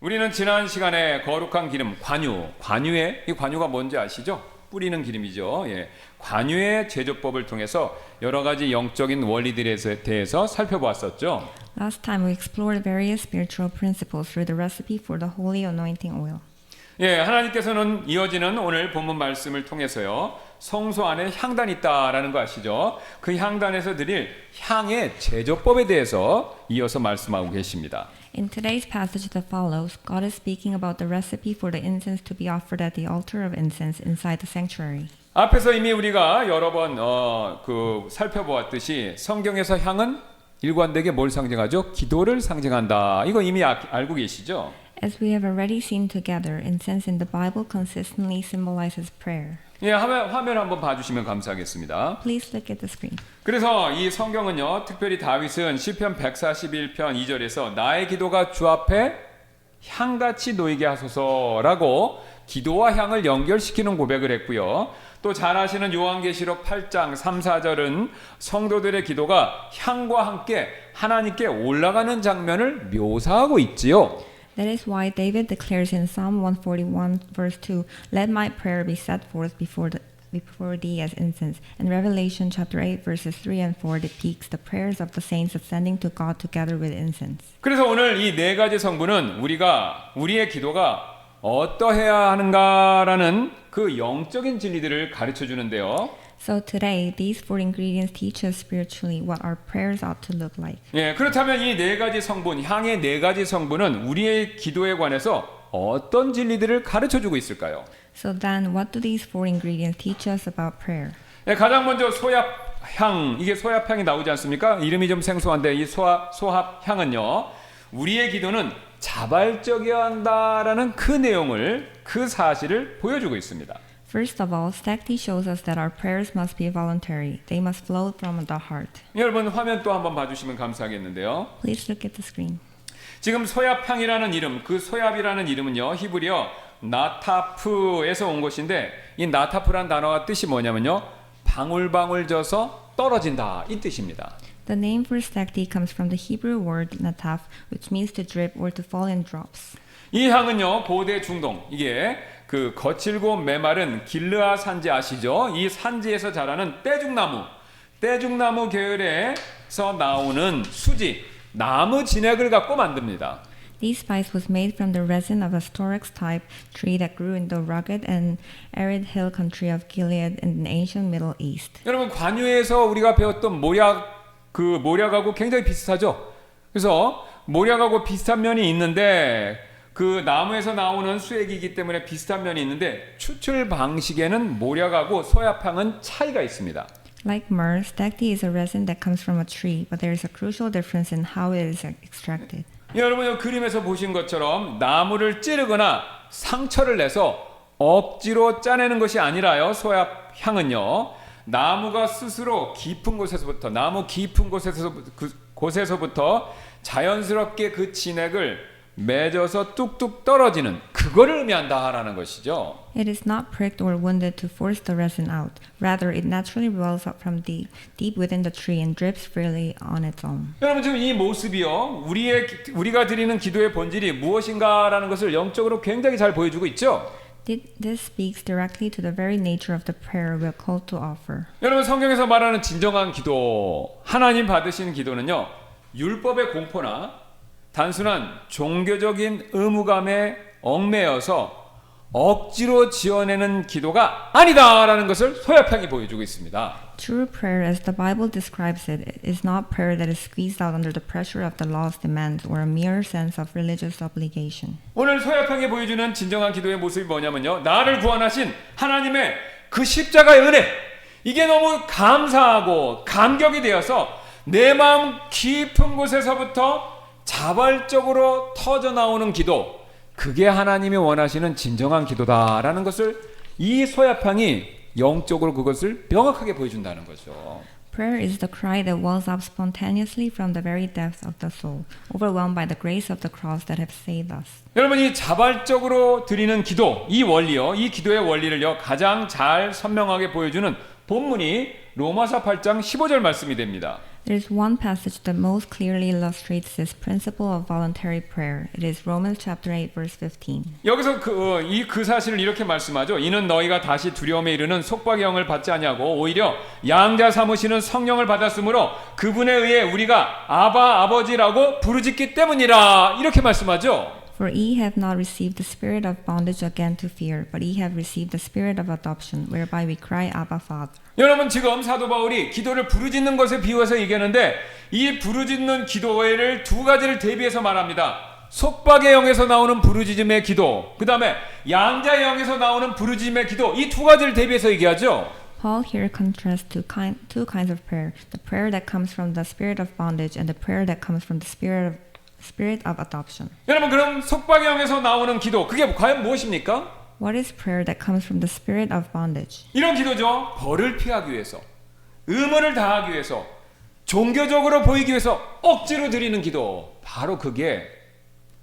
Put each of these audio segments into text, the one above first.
우리는 지난 시간에 거룩한 기름, 관유의 이 관유가 뭔지 아시죠? 뿌리는 기름이죠. 예. 관유의 제조법을 통해서 여러 가지 영적인 원리들에 대해서 살펴보았었죠. Last time we explored various spiritual principles through the recipe for the holy anointing oil. 예, 하나님께서는 이어지는 오늘 본문 말씀을 통해서요. 성소 안에 향단이 있다라는 거 아시죠? 그 향단에서 드릴 향의 제조법에 대해서 이어서 말씀하고 계십니다. In today's passage that follows, God is speaking about the recipe for the incense to be offered at the altar of incense inside the sanctuary. 앞에서 이미 우리가 여러 번 살펴보았듯이 성경에서 향은 일관되게 뭘 상징하죠? 기도를 상징한다. 이거 이미 알고 계시죠? As we have already seen together, incense in the Bible consistently symbolizes prayer. 예, 화면 한번 봐주시면 감사하겠습니다. Please look at the screen. 그래서 이 성경은요, 특별히 다윗은 시편 141편 2절에서 나의 기도가 주 앞에 향같이 놓이게 하소서라고 기도와 향을 연결시키는 고백을 했고요. 또 잘 아시는 요한계시록 8장 3, 4절은 성도들의 기도가 향과 함께 하나님께 올라가는 장면을 묘사하고 있지요. That is why David declares in Psalm 141 verse 2, "Let my prayer be set forth before thee as incense." And Revelation chapter 8 verses 3 and 4 depicts the prayers of the saints ascending to God together with incense. 그래서 오늘 이 네 가지 성분은 우리의 기도가 어떠해야 하는가라는 그 영적인 진리들을 가르쳐 주는데요. So today, these four ingredients teach us spiritually what our prayers ought to look like. 예, 그렇다면 이 네 가지 성분, 향의 네 가지 성분은 우리의 기도에 관해서 어떤 진리들을 가르쳐 주고 있을까요? So then, what do these four ingredients teach us about prayer? 예, 가장 먼저 소합향, 이게 소합향이 나오지 않습니까? 이름이 좀 생소한데 이 소합향은요, 우리의 기도는 자발적이어야 한다라는 그 내용을, 그 사실을 보여주고 있습니다. First of all, Stakti shows us that our prayers must be voluntary. They must flow from the heart. 여러분 화면 또 한번 봐주시면 감사하겠는데요. Please look at the screen. 지금 소합향이라는 이름, 그 소합이라는 이름은요, 히브리어 나타프에서 온 것인데 이 나타프란 단어가 뜻이 뭐냐면요, 방울방울 져서 떨어진다 이 뜻입니다. The name for Stakti comes from the Hebrew word nataf, which means to drip or to fall in drops. 이 향은요, 고대 중동, 이게 그 거칠고 메마른 길르아 산지 아시죠? 이 산지에서 자라는 떼죽나무 계열에서 나오는 수지, 나무 진액을 갖고 만듭니다. This spice was made from the resin of a storax type tree that grew in the rugged and arid hill country of Gilead in the ancient Middle East. 여러분 관유에서 우리가 배웠던 모략하고 굉장히 비슷하죠? 그래서 모략하고 비슷한 면이 있는데 그 나무에서 나오는 수액이기 때문에 비슷한 면이 있는데 추출 방식에는 모략하고 소합향은 차이가 있습니다. Like myrrh, Stakti is a resin that comes from a tree, but there is a crucial difference in how it is extracted. 여러분 그림에서 보신 것처럼 나무를 찌르거나 상처를 내서 억지로 짜내는 것이 아니라요. 소합향은요. 나무가 스스로 나무 깊은 곳에서부터 자연스럽게 그 진액을 맺어서 뚝뚝 떨어지는 그거를 의미한다라는 것이죠. It is not pricked or wounded to force the resin out. Rather, it naturally wells up from deep within the tree and drips freely on its own. 여러분 지금 이 모습이요, 우리가 드리는 기도의 본질이 무엇인가라는 것을 영적으로 굉장히 잘 보여주고 있죠. This speaks directly to the very nature of the prayer we are called to offer. 여러분 성경에서 말하는 진정한 기도, 하나님 받으시는 기도는요, 율법의 공포나 단순한 종교적인 의무감에 얽매여서 억지로 지어내는 기도가 아니다라는 것을 소합향이 보여주고 있습니다. True prayer, as the Bible describes it, is not prayer that is squeezed out under the pressure of the law's demands or a mere sense of religious obligation. 오늘 소합향이 보여주는 진정한 기도의 모습이 뭐냐면요, 나를 구원하신 하나님의 그 십자가의 은혜, 이게 너무 감사하고 감격이 되어서 내 마음 깊은 곳에서부터 자발적으로 터져나오는 기도, 그게 하나님이 원하시는 진정한 기도다라는 것을 이 소합향이 영적으로 그것을 명확하게 보여준다는 거죠. Prayer is the cry that wells up spontaneously from the very depths of the soul, overwhelmed by the grace of the cross that have saved us. 여러분이 자발적으로 드리는 기도, 이 원리요, 이 기도의 원리를요, 가장 잘 선명하게 보여주는 본문이 로마서 8장 15절 말씀이 됩니다. There is one passage that most clearly illustrates this principle of voluntary prayer. It is Romans chapter 8 verse 15. 여기서 그 사실을 이렇게 말씀하죠. 이는 너희가 다시 두려움에 이르는 속박의 영을 받지 아니하고 오히려 양자 삼으시는 성령을 받았으므로 그분에 의해 우리가 아바 아버지라고 부르짖기 때문이라 이렇게 말씀하죠. For ye have not received the spirit of bondage again to fear, but ye have received the spirit of adoption, whereby we cry, Abba, Father. 여러분 지금 사도 바울이 기도를 부르짖는 것에 비유해서 얘기하는데 이 부르짖는 기도를 두 가지를 대비해서 말합니다. 속박의 영에서 나오는 부르짖음의 기도, 그 다음에 양자의 영에서 나오는 부르짖음의 기도, 이 두 가지를 대비해서 얘기하죠. Paul here contrasts two kinds of prayer: the prayer that comes from the spirit of bondage and the prayer that comes from the spirit of adoption. 여러분 그럼 속박의 영에서 나오는 기도, 그게 과연 무엇입니까? What is prayer that comes from the spirit of bondage? 이런 기도죠. 벌을 피하기 위해서, 의무를 다하기 위해서, 종교적으로 보이기 위해서 억지로 드리는 기도, 바로 그게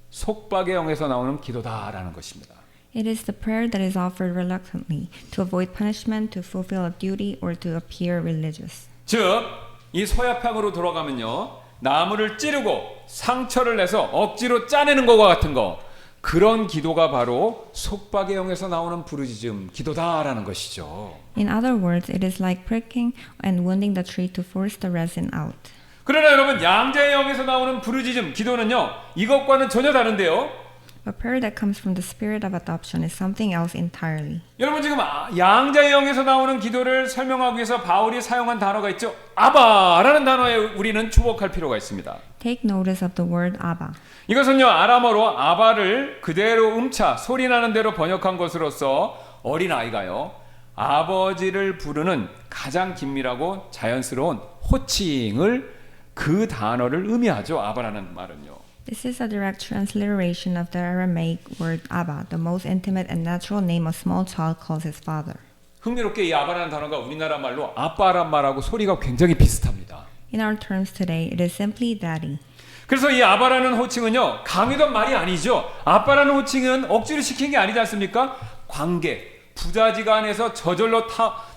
속박의 영에서 나오는 기도다라는 것입니다. It is the prayer that is offered reluctantly to avoid punishment, to fulfill a duty, or to appear religious. 즉, 이 서야평으로 돌아가면요, 나무를 찌르고 상처를 내서 억지로 짜내는 것과 같은 거, 그런 기도가 바로 속박의 영에서 나오는 부르짖음 기도다라는 것이죠. In other words, it is like pricking and wounding the tree to force the resin out. 그러나 여러분 양자의 영에서 나오는 부르짖음 기도는요, 이것과는 전혀 다른데요. A prayer that comes from the spirit of adoption is something else entirely. 여러분 지금 양자의 영에서 나오는 기도를 설명하기 위해서 바울이 사용한 단어가 있죠. 아바라는 단어에 우리는 주목할 필요가 있습니다. Take notice of the word Abba. 이것은요 아람어로 아바를 그대로 음차 소리나는 대로 번역한 것으로서 어린아이가요 아버지를 부르는 가장 긴밀하고 자연스러운 호칭을 그 단어를 의미하죠. 아바라는 말은요. This is a direct transliteration of the Aramaic word Abba, the most intimate and natural name a small child calls his father. 흥미롭게 이 아바라는 단어가 우리나라 말로 아빠란 말하고 소리가 굉장히 비슷합니다. In our terms today, it is simply daddy. 그래서 이 아바라는 호칭은요 강요된 말이 아니죠. 아빠라는 호칭은 억지로 시킨 게 아니지 않습니까? 관계, 부자지간에서 저절로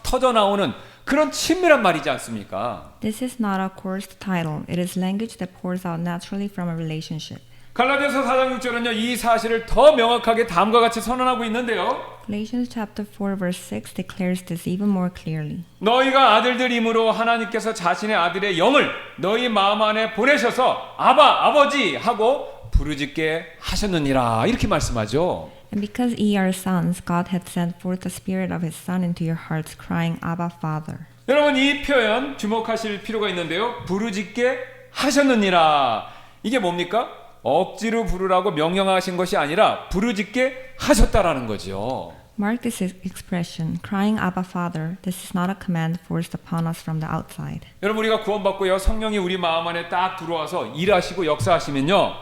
터져 나오는 그런 친밀한 말이지 않습니까? This is not a coerced title. It is language that pours out naturally from a relationship. 갈라디아서 4장 6절은요 이 사실을 더 명확하게 다음과 같이 선언하고 있는데요. Galatians chapter 4 verse 6 declares this even more clearly. 너희가 아들들이므로 하나님께서 자신의 아들의 영을 너희 마음 안에 보내셔서 아바 아버지 하고 부르짖게 하셨느니라 이렇게 말씀하죠. And because ye are sons, God hath sent forth the Spirit of His Son into your hearts, crying, Abba, Father. 여러분 이 표현 주목하실 필요가 있는데요. 부르짖게 하셨느니라. 이게 뭡니까? 억지로 부르라고 명령하신 것이 아니라 부르짖게 하셨다라는 거죠. Mark this expression, crying, Abba, Father. This is not a command forced upon us from the outside. 여러분 우리가 구원받고요. 성령이 우리 마음 안에 딱 들어와서 일하시고 역사하시면요.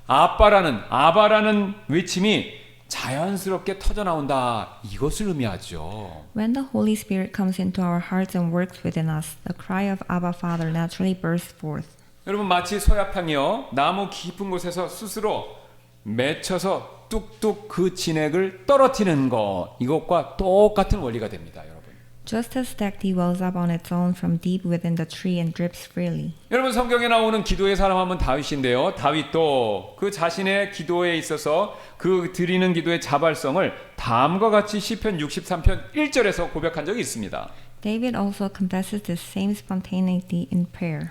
아바라는 외침이 자연스럽게 터져 나온다. 이것을 의미하죠. When the Holy Spirit comes into our hearts and works within us, the cry of Abba, Father naturally bursts forth. 여러분 마치 소야팡이요. 나무 깊은 곳에서 스스로 맺혀서 뚝뚝 그 진액을 떨어뜨리는 것. 이것과 똑같은 원리가 됩니다. 여러분. Just as stacte wells up on its own from deep within the tree and drips freely. 여러분 성경에 나오는 기도의 사람 하면 다윗인데요. 다윗도 그 자신의 기도에 있어서 그 드리는 기도의 자발성을 다음과 같이 시편 63편 1절에서 고백한 적이 있습니다. David also confesses this same spontaneity in prayer.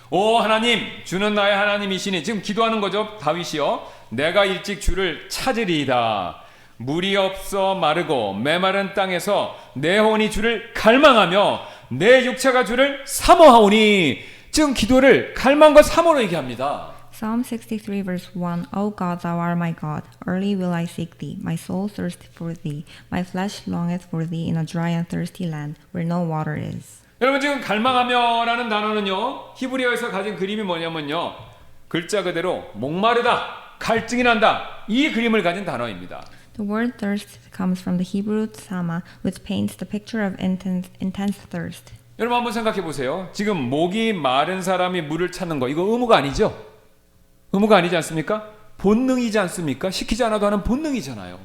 오 하나님 주는 나의 하나님이시니 지금 기도하는 거죠. 다윗이요. 내가 일찍 주를 찾으리이다. 물이 없어 마르고 메마른 땅에서 내 혼이 주를 갈망하며 내 육체가 주를 사모하오니 지금 기도를 갈망과 사모로 얘기합니다. Psalm 63 verse 1 O God, thou art my God. Early will I seek thee. My soul thirsteth for thee. My flesh longeth for thee in a dry and thirsty land where no water is. 여러분 지금 갈망하며라는 단어는요 히브리어에서 가진 그림이 뭐냐면요 글자 그대로 목마르다 갈증이 난다 이 그림을 가진 단어입니다. The word thirst comes from the Hebrew tsama, which paints the picture of intense thirst. 여러분 한번 생각해 보세요. 지금 목이 마른 사람이 물을 찾는 거 이거 의무가 아니죠? 의무가 아니지 않습니까? 본능이지 않습니까? 시키지 않아도 하는 본능이잖아요.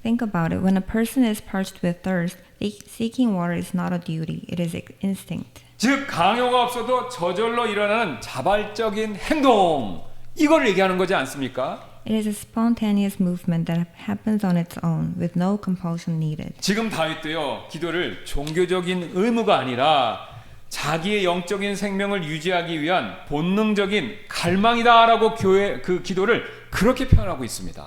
Think about it. When a person is parched with thirst, seeking water is not a duty, it is instinct. 즉 강요가 없어도 저절로 일어나는 자발적인 행동, 이걸 얘기하는 거지 않습니까? It is a spontaneous movement that happens on its own, with no compulsion needed. 지금 다윗도요, 기도를 종교적인 의무가 아니라 자기의 영적인 생명을 유지하기 위한 본능적인 갈망이다라고 그 기도를 그렇게 표현하고 있습니다.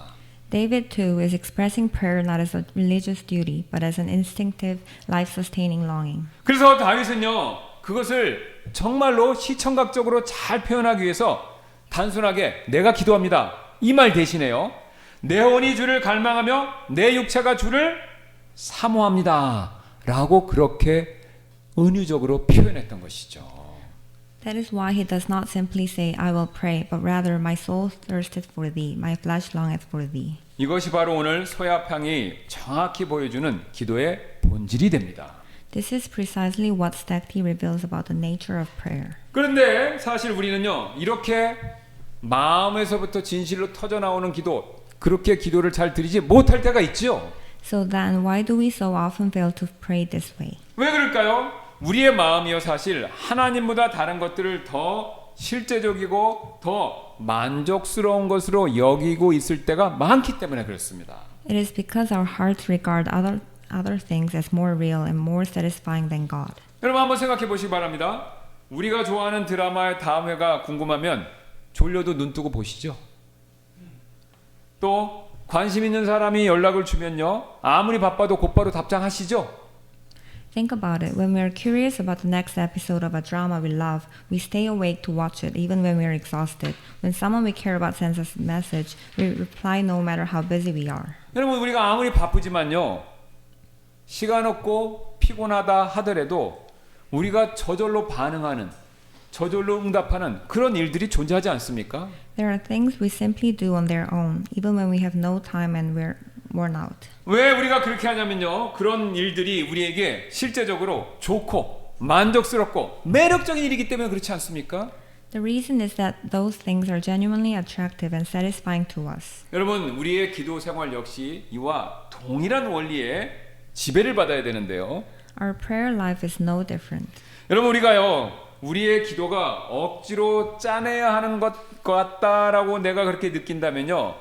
David too is expressing prayer not as a religious duty, but as an instinctive, life-sustaining longing. 그래서 다윗은요, 그것을 정말로 시청각적으로 잘 표현하기 위해서 단순하게 내가 기도합니다, 이 말 대신에요, 내 혼이 주를 갈망하며 내 육체가 주를 사모합니다 라고 그렇게 은유적으로 표현했던 것이죠. That is why he does not simply say, I will pray, but rather, my soul thirsteth for thee, my flesh longeth for thee. 이것이 바로 오늘 서야평이 정확히 보여주는 기도의 본질이 됩니다. This is precisely what Stakti reveals about the nature of prayer. 그런데 사실 우리는요, 이렇게 마음에서부터 진실로 터져 나오는 기도, 그렇게 기도를 잘 드리지 못할 때가 있죠. So then, why do we so often fail to pray this way? 왜 그럴까요? 우리의 마음이요, 사실 하나님보다 다른 것들을 더 실제적이고 더 만족스러운 것으로 여기고 있을 때가 많기 때문에 그렇습니다. It is because our hearts regard other things as more real and more satisfying than God. 여러분 한번 생각해 보시기 바랍니다. 우리가 좋아하는 드라마의 다음 회가 궁금하면 졸려도 눈 뜨고 보시죠. 또 관심 있는 사람이 연락을 주면요, 아무리 바빠도 곧바로 답장하시죠. Think about it. When we are curious about the next episode of a drama we love, we stay awake to watch it even when we are exhausted. When someone we care about sends us a message, we reply no matter how busy we are. 여러분 우리가 아무리 바쁘지만요, 시간 없고 피곤하다 하더라도 우리가 저절로 반응하는, 저절로 응답하는 그런 일들이 존재하지 않습니까? There are things we simply do on their own, even when we have no time and we're worn out. 왜 우리가 그렇게 하냐면요, 그런 일들이 우리에게 실제적으로 좋고 만족스럽고 매력적인 일이기 때문에 그렇지 않습니까? The reason is that those things are genuinely attractive and satisfying to us. 여러분 우리의 기도 생활 역시 이와 동일한 원리에 지배를 받아야 되는데요. Our prayer life is no different. 여러분 우리가요, 우리의 기도가 억지로 짜내야 하는 것 같다라고 내가 그렇게 느낀다면요,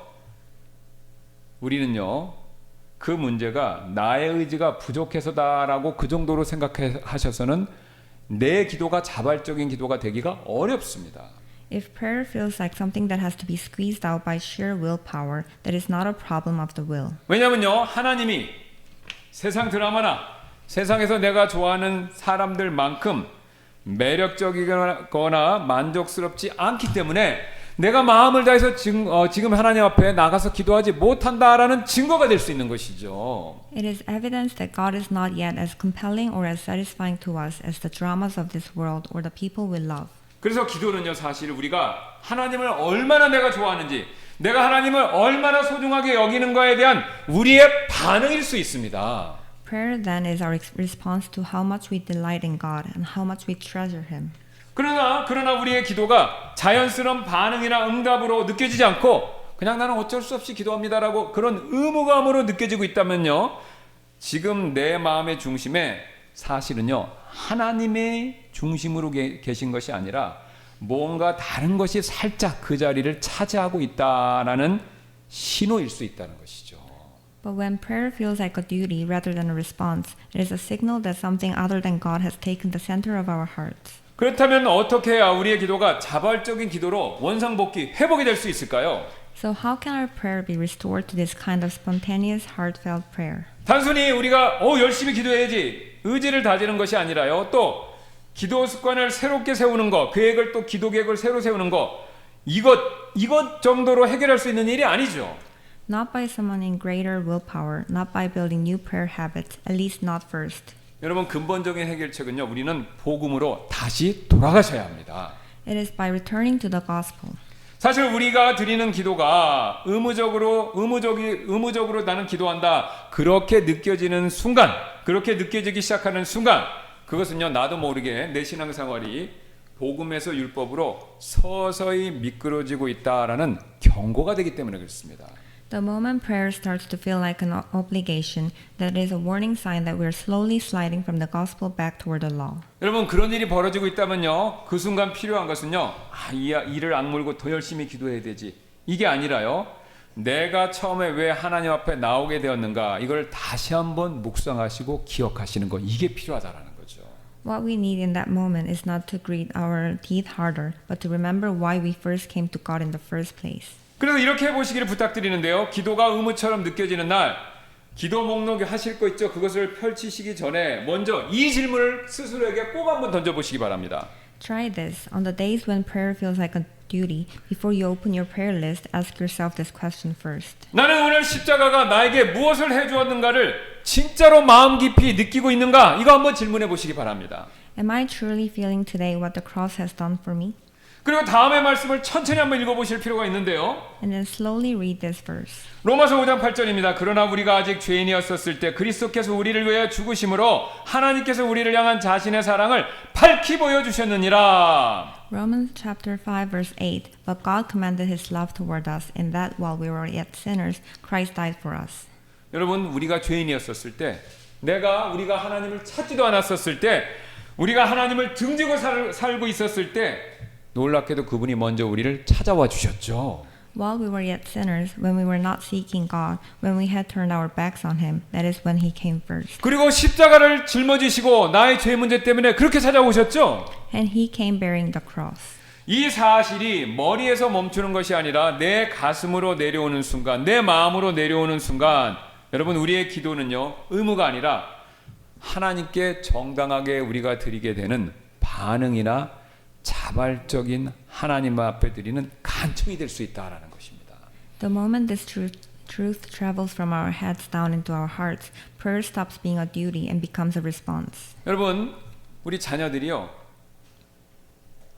우리는요, 그 문제가 나의 의지가 부족해서다라고 그 정도로 생각하셔서는 내 기도가 자발적인 기도가 되기가 어렵습니다. If prayer feels like something that has to be squeezed out by sheer willpower, that is not a problem of the will. 왜냐면요, 하나님이 세상 드라마나 세상에서 내가 좋아하는 사람들만큼 매력적이거나 만족스럽지 않기 때문에 내가 마음을 다해서 지금 하나님 앞에 나가서 기도하지 못한다라는 증거가 될 수 있는 것이죠. It is evidence that God is not yet as compelling or as satisfying to us as the dramas of this world or the people we love. 그래서 기도는요, 사실 우리가 하나님을 얼마나 내가 좋아하는지, 내가 하나님을 얼마나 소중하게 여기는가에 대한 우리의 반응일 수 있습니다. Prayer then is our response to how much we delight in God and how much we treasure Him. 그러나 우리의 기도가 자연스러운 반응이나 응답으로 느껴지지 않고 그냥 나는 어쩔 수 없이 기도합니다라고 그런 의무감으로 느껴지고 있다면요, 지금 내 마음의 중심에 사실은요, 하나님의 중심으로 계신 것이 아니라 뭔가 다른 것이 살짝 그 자리를 차지하고 있다라는 신호일 수 있다는 것이죠. But when prayer feels like a duty rather than a response, it is a signal that something other than God has taken the center of our hearts. 그렇다면 어떻게 해야 우리의 기도가 자발적인 기도로 원상복귀, 회복이 될 수 있을까요? So how can our prayer be restored to this kind of spontaneous, heartfelt prayer? 단순히 우리가 열심히 기도해야지 의지를 다지는 것이 아니라요, 또 기도 습관을 새롭게 세우는 것, 계획을 또 기도 계획을 새로 세우는 것, 이것 정도로 해결할 수 있는 일이 아니죠. Not by summoning greater willpower, not by building new prayer habits, at least not first. 여러분 근본적인 해결책은요, 우리는 복음으로 다시 돌아가셔야 합니다. It is by returning to the gospel. 사실 우리가 드리는 기도가 의무적으로 나는 기도한다, 그렇게 느껴지는 순간, 그렇게 느껴지기 시작하는 순간, 그것은요, 나도 모르게 내 신앙생활이 복음에서 율법으로 서서히 미끄러지고 있다라는 경고가 되기 때문에 그렇습니다. The moment prayer starts to feel like an obligation, that is a warning sign that we're slowly sliding from the gospel back toward the law. 여러분 그런 일이 벌어지고 있다면요. 그 순간 필요한 것은요. 이 일을 악물고 더 열심히 기도해야 되지. 이게 아니라요. 내가 처음에 왜 하나님 앞에 나오게 되었는가 이걸 다시 한번 묵상하시고 기억하시는 거 이게 필요하다라는 거죠. What we need in that moment is not to grit our teeth harder, but to remember why we first came to God in the first place. 그래서 이렇게 해보시기를 부탁드리는데요. 기도가 의무처럼 느껴지는 날 기도 목록 하실 거 있죠. 그것을 펼치시기 전에 먼저 이 질문을 스스로에게 꼭 한번 던져보시기 바랍니다. Try this. On the days when prayer feels like a duty, before you open your prayer list, ask yourself this question first. 나는 오늘 십자가가 나에게 무엇을 해주었는가를 진짜로 마음 깊이 느끼고 있는가? 이거 한번 질문해 보시기 바랍니다. Am I truly feeling today what the cross has done for me? 그리고 다음의 말씀을 천천히 한번 읽어보실 필요가 있는데요. And then slowly read this verse. 로마서 5장 8절입니다. 그러나 우리가 아직 죄인이었었을 때 그리스도께서 우리를 위하여 죽으심으로 하나님께서 우리를 향한 자신의 사랑을 밝히 보여주셨느니라. Romans chapter 5 verse 8. But God commanded his love toward us in that while we were yet sinners, Christ died for us. 여러분 우리가 죄인이었었을 때 우리가 하나님을 찾지도 않았었을 때 우리가 하나님을 등지고 살고 있었을 때 놀랍게도 그분이 먼저 우리를 찾아와 주셨죠. While we were yet sinners, when we were not seeking God, when we had turned our backs on him, that is when he came first. 그리고 십자가를 짊어지시고 나의 죄 문제 때문에 그렇게 찾아오셨죠. And he came bearing the cross. 이 사실이 머리에서 멈추는 것이 아니라 내 가슴으로 내려오는 순간, 내 마음으로 내려오는 순간 여러분 우리의 기도는요. 의무가 아니라 하나님께 정당하게 우리가 드리게 되는 반응이나 자발적인 하나님 앞에 드리는 간청이 될 수 있다라는 것입니다. The moment this truth travels from our heads down into our hearts, prayer stops being a duty and becomes a response. 여러분, 우리 자녀들이요.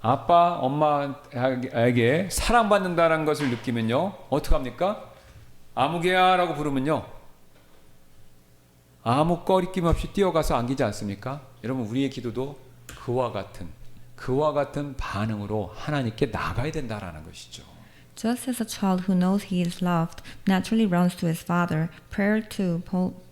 아빠, 엄마에게 사랑받는다는 것을 느끼면요. 어떻게 합니까? 아무개야라고 부르면요. 아무 꺼리낌 없이 뛰어가서 안기지 않습니까? 여러분, 우리의 기도도 그와 같은 반응으로 하나님께 나가야 된다라는 것이죠. Just as a child who knows he is loved naturally runs to his father, prayer too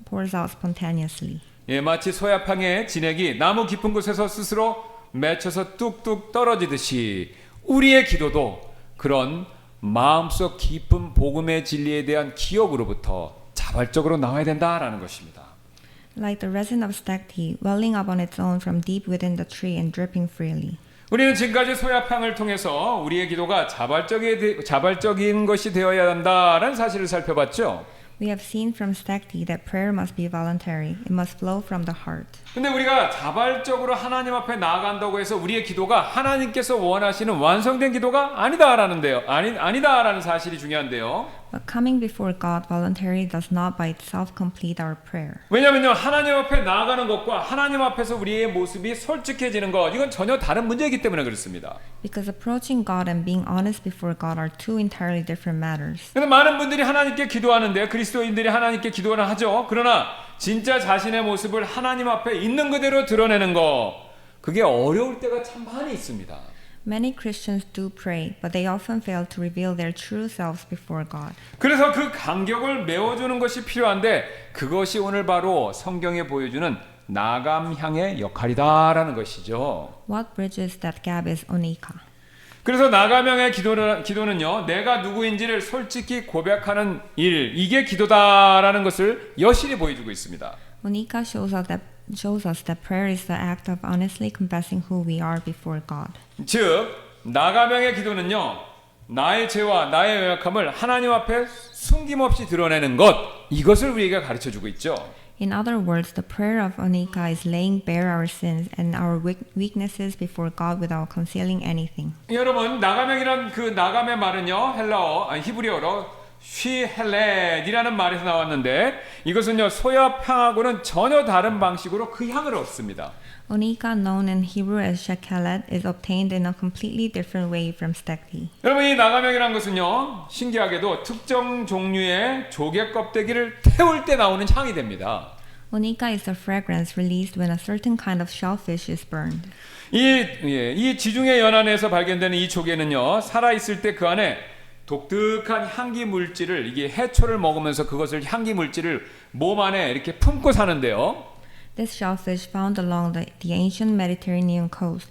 pours out spontaneously. 예, 마치 소야팡의 진액이 나무 깊은 곳에서 스스로 맺혀서 뚝뚝 떨어지듯이 우리의 기도도 그런 마음속 깊은 복음의 진리에 대한 기억으로부터 자발적으로 나와야 된다라는 것입니다. Like the resin of stag tea, welling up on its own from deep within the tree and dripping freely. 우리는 지금까지 소야팡을 통해서 우리의 기도가 자발적인 것이 되어야 한다라는 사실을 살펴봤죠. We have seen from stag tea that prayer must be voluntary. It must flow from the heart. 근데 우리가 자발적으로 하나님 앞에 나아간다고 해서 우리의 기도가 하나님께서 원하시는 완성된 기도가 아니다라는 사실이 중요한데요. But coming before God voluntarily does not by itself complete our prayer. 왜냐면요 하나님 앞에 나아가는 것과 하나님 앞에서 우리의 모습이 솔직해지는 것 이건 전혀 다른 문제이기 때문에 그렇습니다. Because approaching God and being honest before God are two entirely different matters. 근데 많은 분들이 하나님께 기도하는데 그리스도인들이 하나님께 기도를 하죠. 그러나 진짜 자신의 모습을 하나님 앞에 있는 그대로 드러내는 거 그게 어려울 때가 참 많이 있습니다. Many Christians do pray, but they often fail to reveal their true selves before God. 그래서 그 간격을 메워주는 것이 필요한데 그것이 오늘 바로 성경에 보여주는 나감향의 역할이다라는 것이죠. What bridges that gap is onika. 그래서 나감향의 기도는요. 내가 누구인지를 솔직히 고백하는 일 이게 기도다라는 것을 여실히 보여주고 있습니다. Onika shows us that prayer is the act of honestly confessing who we are before God. 즉 나가명의 기도는요 나의 죄와 나의 연약함을 하나님 앞에 숨김없이 드러내는 것 이것을 우리에게 가르쳐주고 있죠. In other words, the prayer of Onika is laying bare our sins and our weaknesses before God without concealing anything. 여러분 나가명이란 그 나감의 말은요 히브리어로 쉬헬렛이라는 말에서 나왔는데 이것은요 소야팡하고는 전혀 다른 방식으로 그 향을 얻습니다. Onika, known in Hebrew as shakalet, is obtained in a completely different way from stag tea. 여러분 이 나가명이라는 것은요 신기하게도 특정 종류의 조개 껍데기를 태울 때 나오는 향이 됩니다. Onika is a fragrance released when a certain kind of shellfish is burned. 이 지중해 연안에서 발견되는 이 조개는요 살아 있을 때 그 안에 독특한 향기 물질을 이게 해초를 먹으면서 그것을 향기 물질을 몸 안에 이렇게 품고 사는데요. This shellfish found along the ancient Mediterranean coast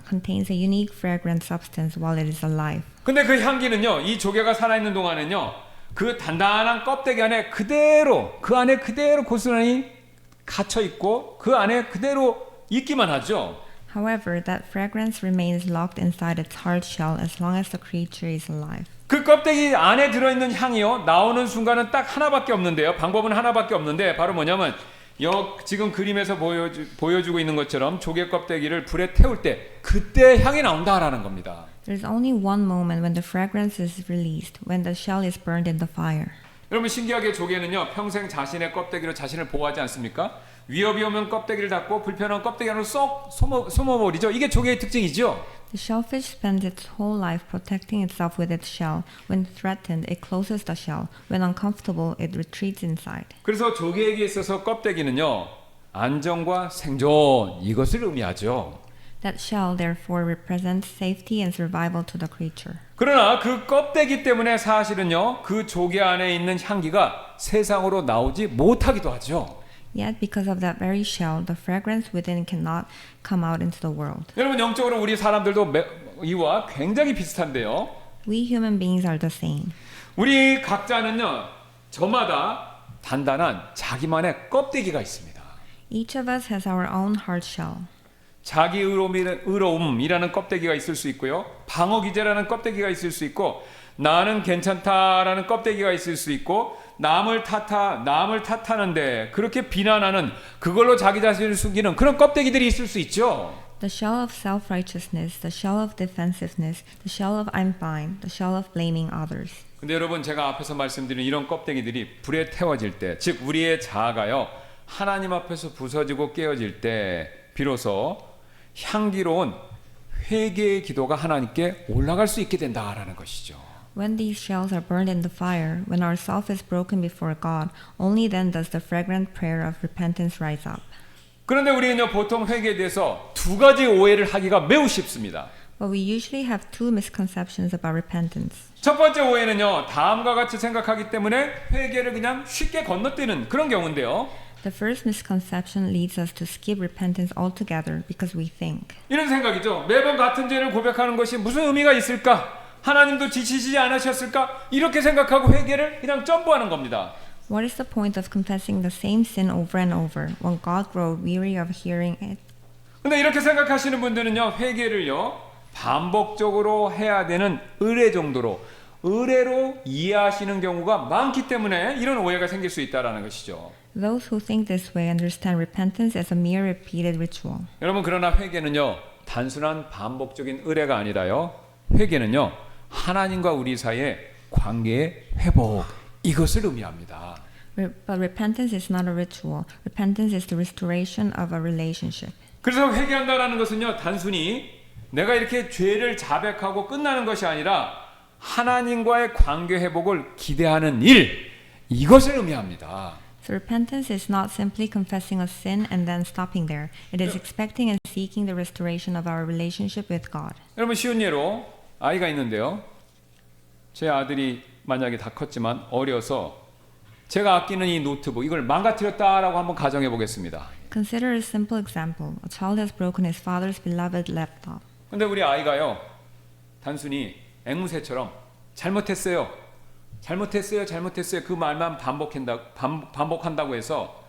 contains a unique fragrant substance while it is alive. 근데 그 향기는요, 이 조개가 살아있는 동안은요, 그 단단한 껍데기 안에 그대로, 그 안에 그대로 고스란히 갇혀 있고, 그 안에 그대로 있기만 하죠. However, that fragrance remains locked inside its hard shell as long as the creature is alive. 그 껍데기 안에 들어있는 향이요, 나오는 순간은 딱 하나밖에 없는데요. 방법은 하나밖에 없는데, 바로 뭐냐면, 지금 그림에서 보여주고 있는 것처럼 조개 껍데기를 불에 태울 때, 그때 향이 나온다라는 겁니다. There is only one moment when the fragrance is released, when the shell is burned in the fire. 여러분 신기하게 조개는요 평생 자신의 껍데기로 자신을 보호하지 않습니까? 위협이 오면 껍데기를 닫고 불편한 껍데기 안으로 쏙 숨어버리죠. 이게 조개의 특징이죠. The shellfish spends its whole life protecting itself with its shell. When threatened, it closes the shell. When uncomfortable, it retreats inside. 그래서 조개에게 있어서 껍데기는요 안정과 생존 이것을 의미하죠. That shell therefore represents safety and survival to the creature. 그러나 그 껍데기 때문에 사실은요 그 조개 안에 있는 향기가 세상으로 나오지 못하기도 하죠. Yet because of that very shell, the fragrance within cannot come out into the world. 여러분 영적으로 우리 사람들도 이와 굉장히 비슷한데요. We human beings are the same. 우리 각자는요 저마다 단단한 자기만의 껍데기가 있습니다. Each of us has our own hard shell. 자기 의로움이라는 껍데기가 있을 수 있고요. 방어 기제라는 껍데기가 있을 수 있고 나는 괜찮다라는 껍데기가 있을 수 있고 남을 탓하는데 그렇게 비난하는 그걸로 자기 자신을 숨기는 그런 껍데기들이 있을 수 있죠. The shell of self-righteousness, the shell of defensiveness, the shell of I'm fine, the shell of blaming others. 근데 여러분 제가 앞에서 말씀드린 이런 껍데기들이 불에 태워질 때, 즉 우리의 자아가요. 하나님 앞에서 부서지고 깨어질 때 비로소 향기로운 회개의 기도가 하나님께 올라갈 수 있게 된다라는 것이죠. When these shells are burned in the fire, when our self is broken before God, only then does the fragrant prayer of repentance rise up. 그런데 우리는요 보통 회개에 대해서 두 가지 오해를 하기가 매우 쉽습니다. But we usually have two misconceptions about repentance. 첫 번째 오해는요 다음과 같이 생각하기 때문에 회개를 그냥 쉽게 건너뛰는 그런 경우인데요. The first misconception leads us to skip repentance altogether because we think. 이런 생각이죠. 매번 같은 죄를 고백하는 것이 무슨 의미가 있을까? 하나님도 지치지 않으셨을까? 이렇게 생각하고 회개를 그냥 점프하는 겁니다. What is the point of confessing the same sin over and over when God grows weary of hearing it? 근데 이렇게 생각하시는 분들은요 회개를요 반복적으로 해야 되는 의례 정도로 의례로 이해하시는 경우가 많기 때문에 이런 오해가 생길 수 있다라는 것이죠. Those who think this way understand repentance as a mere repeated ritual. 여러분 그러나 회개는요 단순한 반복적인 의례가 아니라요 회개는요 하나님과 우리 사이의 관계의 회복 이것을 의미합니다. But repentance is not a ritual. Repentance is the restoration of a relationship. 그래서 회개한다라는 것은요 단순히 내가 이렇게 죄를 자백하고 끝나는 것이 아니라 하나님과의 관계 회복을 기대하는 일 이것을 의미합니다. So repentance is not simply confessing a sin and then stopping there. It is expecting and seeking the restoration of our relationship with God. 여러분 쉬운 예로 아이가 있는데요. 제 아들이 만약에 다 컸지만 어려서 제가 아끼는 이 노트북 이걸 망가뜨렸다라고 한번 가정해 보겠습니다. Consider a simple example. A child has broken his father's beloved laptop. 근데 우리 아이가요. 단순히 앵무새처럼 잘못했어요 그 말만 반복한다고 해서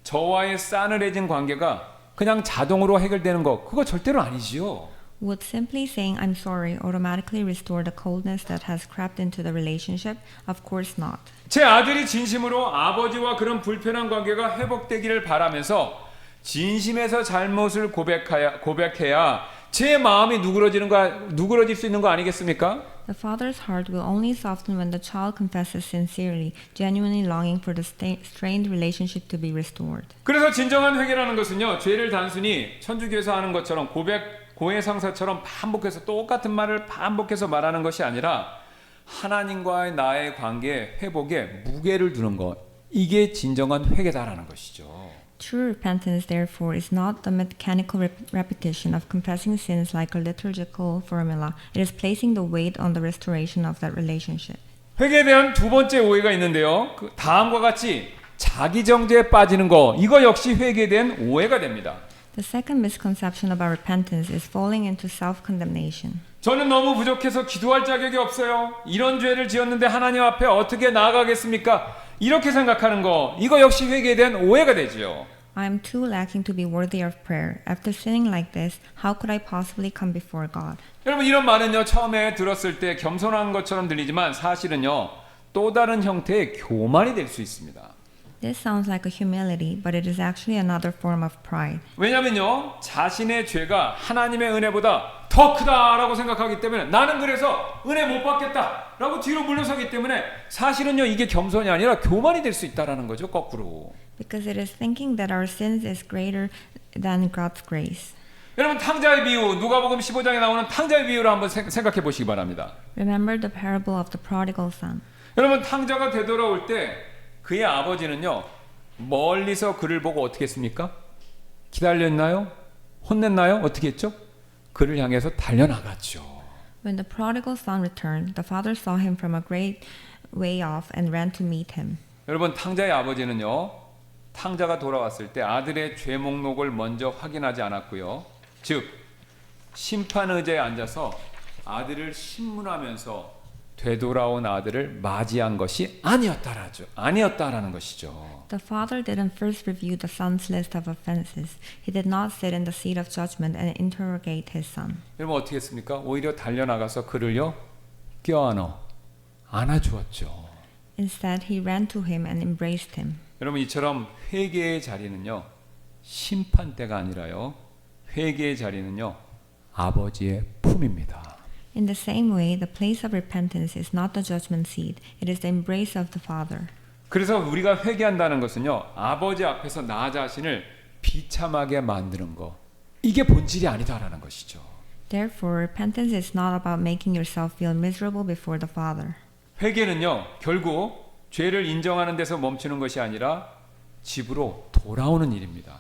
저와의 싸늘해진 관계가 그냥 자동으로 해결되는 거 그거 절대로 아니지요. Would simply saying I'm sorry automatically restore the coldness that has crept into the relationship? Of course not. 제 아들이 진심으로 아버지와 그런 불편한 관계가 회복되기를 바라면서 진심에서 잘못을 고백해야 제 마음이 누그러질 수 있는 거 아니겠습니까? The father's heart will only soften when the child confesses sincerely, genuinely longing for the strained relationship to be restored. 그래서 진정한 회개라는 것은요 죄를 단순히 천주교에서 하는 것처럼 고해상사처럼 반복해서 똑같은 말을 반복해서 말하는 것이 아니라 하나님과의 나의 관계 회복에 무게를 두는 것 이게 진정한 회개다라는 것이죠. True repentance, therefore, is not the mechanical repetition of confessing sins like a liturgical formula. It is placing the weight on the restoration of that relationship. 회개에 대한 두 번째 오해가 있는데요. 그 다음과 같이 자기 정죄에 빠지는 거, 이거 역시 회개에 대한 오해가 됩니다. The second misconception about repentance is falling into self-condemnation. 저는 너무 부족해서 기도할 자격이 없어요. 이런 죄를 지었는데 하나님 앞에 어떻게 나아가겠습니까? 이렇게 생각하는 거, 이거 역시 회개에 대한 오해가 되지요. I am too lacking to be worthy of prayer. After sinning like this, how could I possibly come before God? 여러분, 이런 말은요, 처음에 들었을 때 겸손한 것처럼 들리지만 사실은요, 또 다른 형태의 교만이 될 수 있습니다. This sounds like a humility, but it is actually another form of pride. 왜냐면요, 자신의 죄가 하나님의 은혜보다 더 크다라고 생각하기 때문에 나는 그래서 은혜 못 받겠다라고 뒤로 물러서기 때문에 사실은요, 이게 겸손이 아니라 교만이 될 수 있다라는 거죠, 거꾸로. Because it is thinking that our sins is greater than God's grace. 여러분, 탕자의 비유, 누가복음 15장에 나오는 탕자의 비유를 한번 생각해 보시기 바랍니다. Remember the parable of the prodigal son. 여러분, 탕자가 되돌아올 때 그의 아버지는요, 멀리서 그를 보고 어떻게 했습니까? 기다렸나요? 혼냈나요? 어떻게 했죠? 그를 향해서 달려나갔죠. When the prodigal son returned, the father saw him from a great way off and ran to meet him. 여러분, 탕자의 아버지는요, 탕자가 돌아왔을 때 아들의 죄 목록을 먼저 확인하지 않았고요. 즉, 심판 의자에 앉아서 아들을 신문하면서 되돌아온 아들을 맞이한 것이 아니었다라는 것이죠. The father didn't first review the son's list of offenses. He did not sit in the seat of judgment and interrogate his son. 여러분, 어떻게 했습니까? 오히려 달려나가서 그를요, 껴안아 안아주었죠. Instead, he ran to him and embraced him. 여러분, 이처럼 회개의 자리는요, 심판대가 아니라요, 회개의 자리는요, 아버지의 품입니다. In the same way, the place of repentance is not the judgment seat, it is the embrace of the Father. 그래서 우리가 회개한다는 것은요, 아버지 앞에서 나 자신을 비참하게 만드는 거, 이게 본질이 아니다라는 것이죠. Therefore, repentance is not about making yourself feel miserable before the Father. 회개는요, 결국 죄를 인정하는 데서 멈추는 것이 아니라 집으로 돌아오는 일입니다.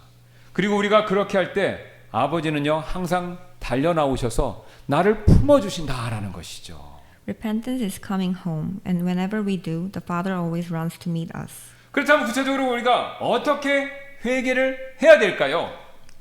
그리고 우리가 그렇게 할 때 아버지는요, 항상 달려나오셔서 나를 품어주신다라는 것이죠. Repentance is coming home, and whenever we do, the Father always runs to meet us. 그렇다면 구체적으로 우리가 어떻게 회개를 해야 될까요?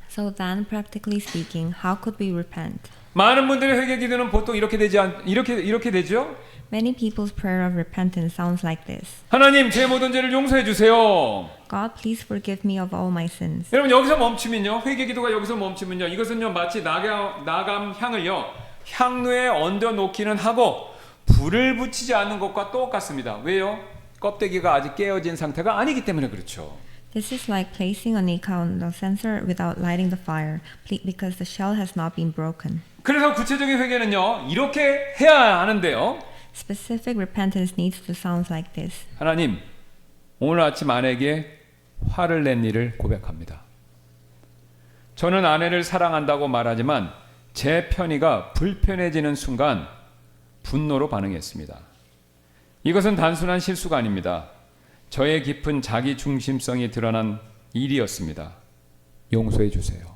So then, practically speaking, how could we repent? 많은 분들의 회개 기도는 보통 이렇게 되죠? Many people's prayer of repentance sounds like this. 하나님, 제 모든 죄를 용서해 주세요. God, please forgive me of all my sins. 여러분, 여기서 멈추면요, 회개 기도가 여기서 멈추면요, 이것은요, 마치 나감 향을요, 향로에 얹어 놓기는 하고 불을 붙이지 않는 것과 똑같습니다. 왜요? 껍데기가 아직 깨어진 상태가 아니기 때문에 그렇죠. This is like placing a nika on the censer without lighting the fire, because the shell has not been broken. 그래서 구체적인 회개는요, 이렇게 해야 하는데요. Specific repentance needs to sound like this. 하나님, 오늘 아침 아내에게 화를 낸 일을 고백합니다. 저는 아내를 사랑한다고 말하지만 제 편의가 불편해지는 순간 분노로 반응했습니다. 이것은 단순한 실수가 아닙니다. 저의 깊은 자기 중심성이 드러난 일이었습니다. 용서해 주세요.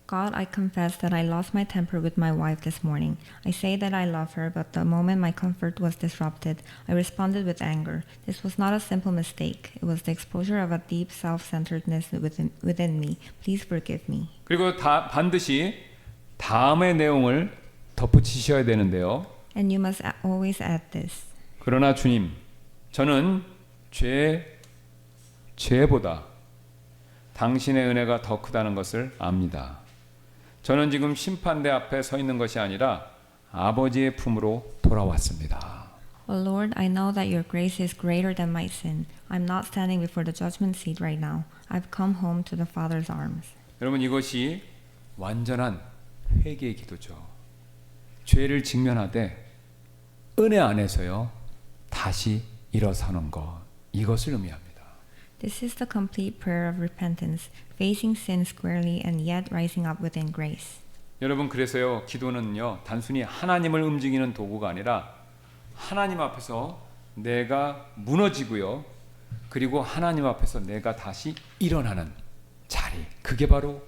God, I confess that I lost my temper with my wife this morning. I say that I love her, but the moment my comfort was disrupted, I responded with anger. This was not a simple mistake. It was the exposure of a deep self-centeredness within me. Please forgive me. 그리고 반드시 다음의 내용을 덧붙이셔야 되는데요. And you must always add this. 그러나 주님, 저는 죄보다 당신의 은혜가 더 크다는 것을 압니다. 저는 지금 심판대 앞에 서 있는 것이 아니라 아버지의 품으로 돌아왔습니다. Oh Lord, I know that your grace is greater than my sin. I'm not standing before the judgment seat right now. I've come home to the Father's arms. 여러분, 이것이 완전한 회개의 기도죠. 죄를 직면하되 은혜 안에서요, 다시 일어서는 것, 이것을 의미합니다. This is the complete prayer of repentance, facing sin squarely and yet rising up within grace. 여러분, 그래서요, 기도는요, 단순히 하나님을 움직이는 도구가 아니라 하나님 앞에서 내가 무너지고요, 그리고 하나님 앞에서 내가 다시 일어나는 자리, 그게 바로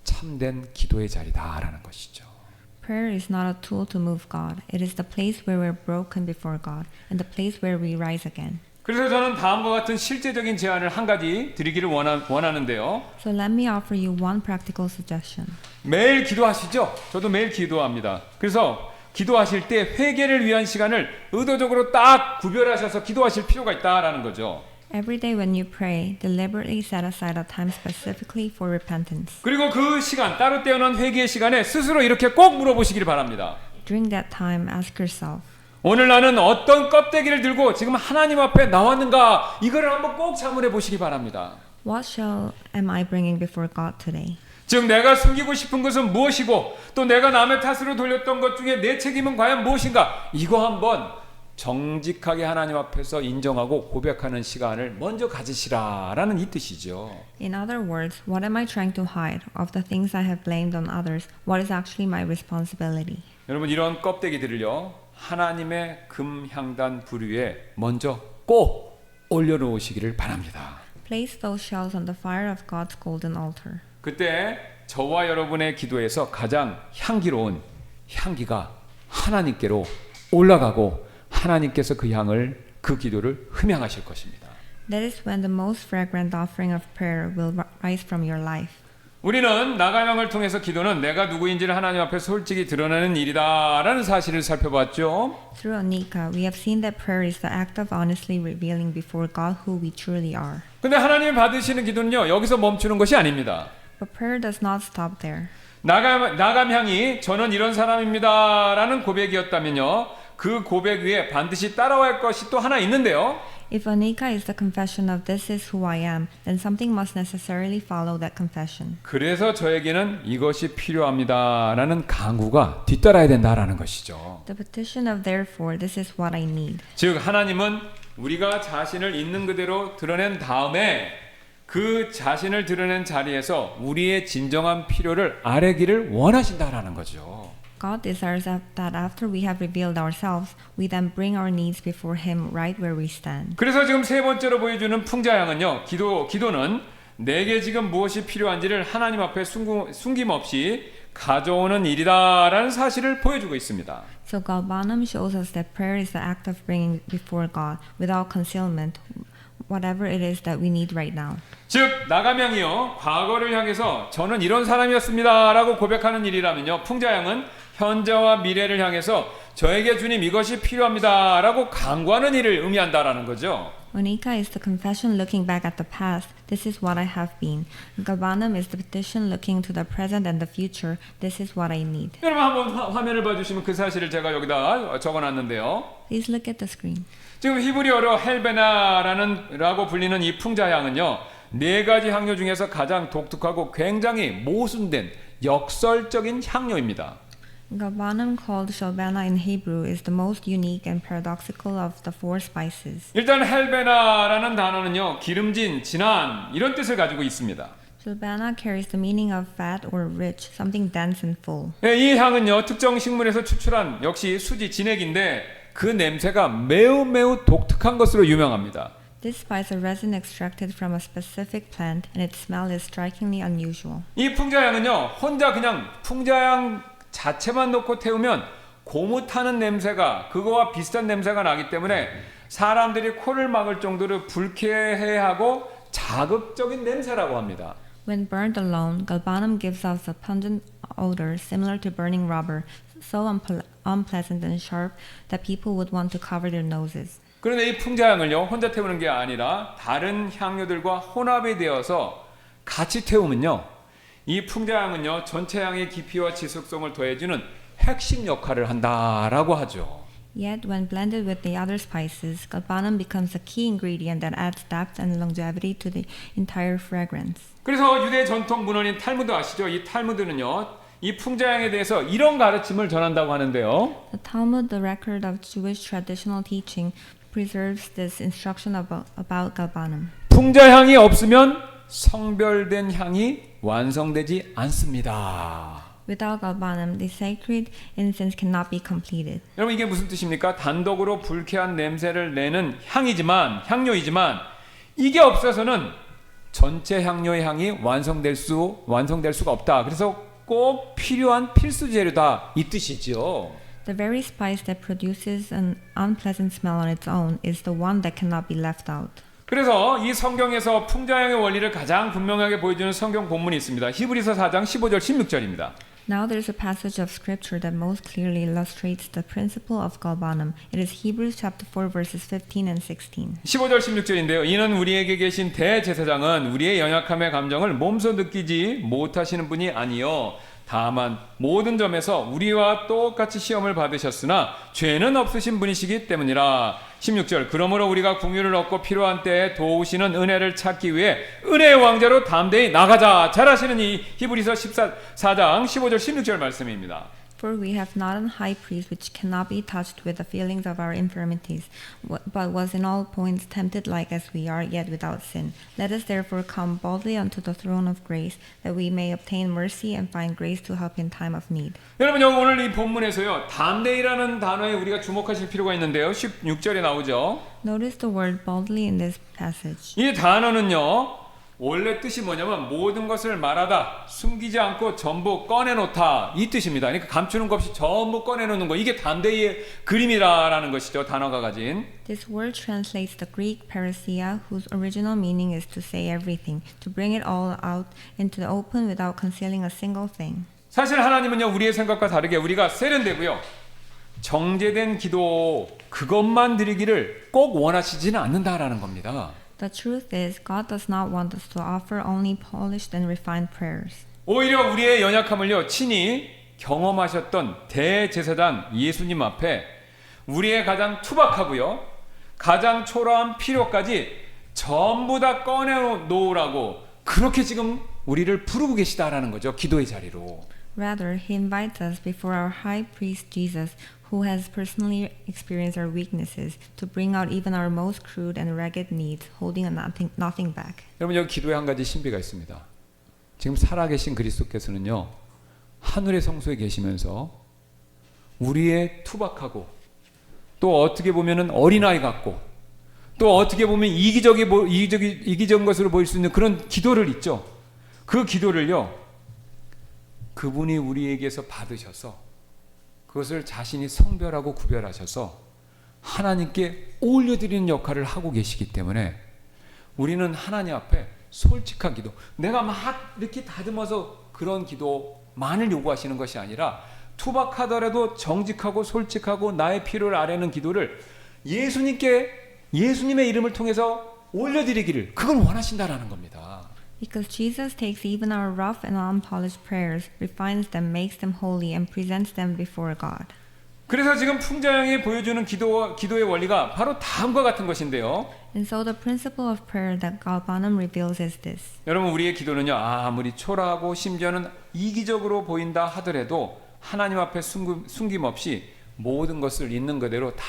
참된 기도의 자리다라는 것이죠. Prayer is not a tool to move God. It is the place where we're broken before God and the place where we rise again. 그래서 저는 다음과 같은 실제적인 제안을 한 가지 드리기를 원하는데요. So let me offer you one practical suggestion. 매일 기도하시죠? 저도 매일 기도합니다. 그래서 기도하실 때 회개를 위한 시간을 의도적으로 딱 구별하셔서 기도하실 필요가 있다라는 거죠. Every day when you pray, deliberately set aside a time specifically for repentance. 그리고 그 시간, 따로 떼어놓은 회개의 시간에 스스로 이렇게 꼭 물어보시기를 바랍니다. During that time, ask yourself, 오늘 나는 어떤 껍데기를 들고 지금 하나님 앞에 나왔는가? 이거를 한번 꼭 자문해 보시기 바랍니다. what shell am I bringing before God today? 즉 내가 숨기고 싶은 것은 무엇이고 또 내가 남의 탓으로 돌렸던 것 중에 내 책임은 과연 무엇인가? 이거 한번 정직하게 하나님 앞에서 인정하고 고백하는 시간을 먼저 가지시라라는 이 뜻이죠. In other words, what am I trying to hide of the things I have blamed on others? What is actually my responsibility? 여러분 이런 껍데기들을요 하나님의 금향단 불 위에 먼저 꼭 올려놓으시기를 바랍니다. Place those shells on the fire of God's golden altar. 그때 저와 여러분의 기도에서 가장 향기로운 향기가 하나님께로 올라가고 하나님께서 그 기도를 흠양하실 것입니다. That is when the most fragrant offering of prayer will rise from your life. 우리는 나가명을 통해서 기도는 내가 누구인지를 하나님 앞에 솔직히 드러내는 일이다라는 사실을 살펴봤죠. Through Anika, we have seen that prayer is the act of honestly revealing before God who we truly are. 근데 하나님이 받으시는 기도는요 여기서 멈추는 것이 아닙니다. But prayer does not stop there. 나감향이 저는 이런 사람입니다라는 고백이었다면요 그 고백 위에 반드시 따라갈 것이 또 하나 있는데요. If Anika is the confession of this is who I am, then something must necessarily follow that confession. 그래서 저에게는 이것이 필요합니다라는 강구가 뒤따라야 된다라는 것이죠. The petition of therefore, this is what I need. 즉 하나님은 우리가 자신을 있는 그대로 드러낸 다음에 그 자신을 드러낸 자리에서 우리의 진정한 필요를 아뢰기를 원하신다라는 거죠. God desires that after we have revealed ourselves, we then bring our needs before Him right where we stand. 그래서 지금 세 번째로 보여주는 풍자양은요. 기도는 내게 지금 무엇이 필요한지를 하나님 앞에 숨김없이 가져오는 일이다라는 사실을 보여주고 있습니다. So Galbanum shows us that prayer is the act of bringing before God without concealment whatever it is that we need right now. 즉 나가명이요 과거를 향해서 저는 이런 사람이었습니다라고 고백하는 일이라면요 풍자양은 현재와 미래를 향해서 저에게 주님 이것이 필요합니다라고 강구하는 일을 의미한다라는 거죠. Monica is the confession looking back at the past. This is what I have been. Galbanum is the petition looking to the present and the future. This is what I need. 여러분 한번 화면을 봐주시면 그 사실을 제가 여기다 적어놨는데요. Please look at the screen. 지금 히브리어로 헬베나라고 불리는 이 풍자향은요 네 가지 향료 중에서 가장 독특하고 굉장히 모순된 역설적인 향료입니다. Galbanum, called Shalbana in Hebrew, is the most unique and paradoxical of the four spices. 일단 헬베나라는 단어는요 기름진, 진한 이런 뜻을 가지고 있습니다. Shalbana carries the meaning of fat or rich, something dense and full. 이 향은요 특정 식물에서 추출한 역시 수지 진액인데 그 냄새가 매우 독특한 것으로 유명합니다. This spice is resin extracted from a specific plant, and its smell is strikingly unusual. 이 풍자향은요 혼자 그냥 풍자향 자체만 놓고 태우면 고무 타는 냄새가 그거와 비슷한 냄새가 나기 때문에 사람들이 코를 막을 정도로 불쾌해하고 자극적인 냄새라고 합니다. When burned alone, galbanum gives off a pungent odor similar to burning rubber, so unpleasant and sharp that people would want to cover their noses. 그런데 이 풍자향을요 혼자 태우는 게 아니라 다른 향료들과 혼합이 되어서 같이 태우면요 이 풍자향은요 전체 향의 깊이와 지속성을 더해주는 핵심 역할을 한다라고 하죠. Yet, when blended with the other spices, galbanum becomes a key ingredient that adds depth and longevity to the entire fragrance. 그래서 유대 전통 문헌인 탈무드 아시죠? 이 탈무드는요 이 풍자향에 대해서 이런 가르침을 전한다고 하는데요. The Talmud, the record of Jewish traditional teaching, preserves this instruction about galbanum. 풍자향이 없으면 성별된 향이 완성되지 않습니다. Without galbanum, the sacred incense cannot be completed. 여러분 이게 무슨 뜻입니까? 단독으로 불쾌한 냄새를 내는 향료이지만 이게 없어서는 전체 향료의 향이 완성될 수가 없다. 그래서 꼭 필요한 필수 재료다 이 뜻이죠. The very spice that produces an unpleasant smell on its own is the one that cannot be left out. 그래서 이 성경에서 풍자향의 원리를 가장 분명하게 보여주는 성경 본문이 있습니다. 히브리서 4장 15절 16절입니다. Now there is a passage of scripture that most clearly illustrates the principle of galbanum. It is Hebrews chapter 4 verses 15 and 16. 15절 16절인데요. 이는 우리에게 계신 대제사장은 우리의 연약함의 감정을 몸소 느끼지 못하시는 분이 아니요 다만 모든 점에서 우리와 똑같이 시험을 받으셨으나 죄는 없으신 분이시기 때문이라. 16절 그러므로 우리가 긍휼을 얻고 필요한 때에 도우시는 은혜를 찾기 위해 은혜의 왕자로 담대히 나가자. 잘 아시는 이 히브리서 4장 15절 16절 말씀입니다. For we have not an high priest which cannot be touched with the feelings of our infirmities, but was in all points tempted like as we are, yet without sin. Let us therefore come boldly unto the throne of grace, that we may obtain mercy and find grace to help in time of need. 여러분 여기 오늘 이 본문에서요 담대히라는 단어에 우리가 주목하실 필요가 있는데요. 16절에 나오죠. Notice the word boldly in this passage. 이 단어는요 원래 뜻이 뭐냐면 모든 것을 말하다 숨기지 않고 전부 꺼내놓다 이 뜻입니다. 그러니까 감추는 것 없이 전부 꺼내놓는 거 이게 담대히의 그림이라는 것이죠. 단어가 가진. This word translates the Greek parousia, whose original meaning is to say everything, to bring it all out into the open without concealing a single thing. 사실 하나님은요 우리의 생각과 다르게 우리가 세련되고요 정제된 기도 그것만 드리기를 꼭 원하시지는 않는다라는 겁니다. The truth is, God does not want us to offer only polished and refined prayers. 오히려 우리의 연약함을요 친히 경험하셨던 대제사장 예수님 앞에 우리의 가장 투박하고요 가장 초라한 필요까지 전부 다 꺼내놓으라고 그렇게 지금 우리를 부르고 계시다라는 거죠. 기도의 자리로. Rather, He invites us before our high priest Jesus, who has personally experienced our weaknesses, to bring out even our most crude and ragged needs, holding nothing back. 여러분 여기 기도에 한 가지 신비가 있습니다. 지금 살아계신 그리스도께서는요 하늘의 성소에 계시면서 우리의 투박하고 또 어떻게 보면은 어린아이 같고 또 어떻게 보면 이기적인 것으로 보일 수 있는 그런 기도를 있죠. 그 기도를요 그분이 우리에게서 받으셔서 그것을 자신이 성별하고 구별하셔서 하나님께 올려드리는 역할을 하고 계시기 때문에 우리는 하나님 앞에 솔직한 기도, 내가 막 이렇게 다듬어서 그런 기도만을 요구하시는 것이 아니라 투박하더라도 정직하고 솔직하고 나의 필요를 아뢰는 기도를 예수님의 이름을 통해서 올려드리기를 그걸 원하신다라는 겁니다. Because Jesus takes even our rough and unpolished prayers, refines them, makes them holy, and presents them before God. 그래서 지금 풍자형이 보여주는 기도의 원리가 바로 다음과 같은 것인데요. And so the principle of prayer that Galbanum reveals is this. 여러분 우리의 기도는요 아무리 초라하고 심지어는 이기적으로 보인다 하더라도 하나님 앞에 숨김없이 모든 것을 있는 그대로 다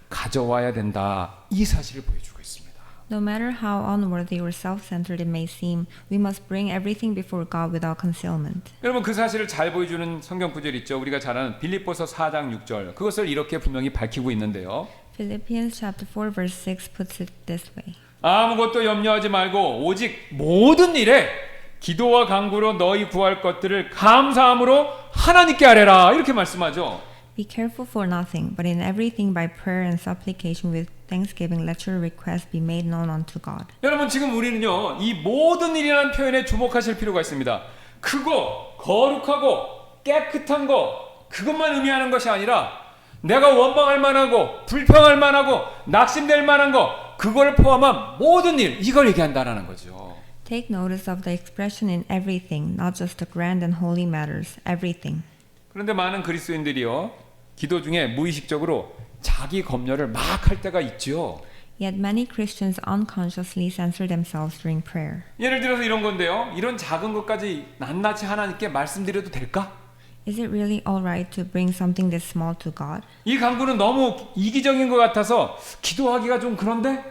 가져와야 된다 이 사실을 보여주고 있습니다. No matter how unworthy or self-centered it may seem, we must bring everything before God without concealment. 여러분 그 사실을 잘 보여주는 성경 구절 있죠. 우리가 잘 아는 빌립보서 4장 6절 그것을 이렇게 분명히 밝히고 있는데요. Philippians chapter 4 verse 6 puts it this way. 아무것도 염려하지 말고 오직 모든 일에 기도와 간구로 너희 구할 것들을 감사함으로 하나님께 아뢰라 이렇게 말씀하죠. Be careful for nothing, but in everything by prayer and supplication with thanksgiving let your requests be made known unto God. 여러분 지금 우리는요 이 모든 일이라는 표현에 주목하실 필요가 있습니다. 크고 거룩하고 깨끗한 거 그것만 의미하는 것이 아니라 내가 원망할 만하고 불평할 만하고 낙심될 만한 거 그걸 포함한 모든 일 이걸 얘기한다라는 거죠. Take notice of the expression in everything, not just the grand and holy matters, everything. 그런데 많은 그리스도인들이요 기도 중에 무의식적으로 자기 검열을 막 할 때가 있죠. Yet many Christians unconsciously censor themselves during prayer. 예를 들어서 이런 건데요. 이런 작은 것까지 낱낱이 하나님께 말씀드려도 될까? Is it really all right to bring something this small to God? 이 간구는 너무 이기적인 것 같아서 기도하기가 좀 그런데?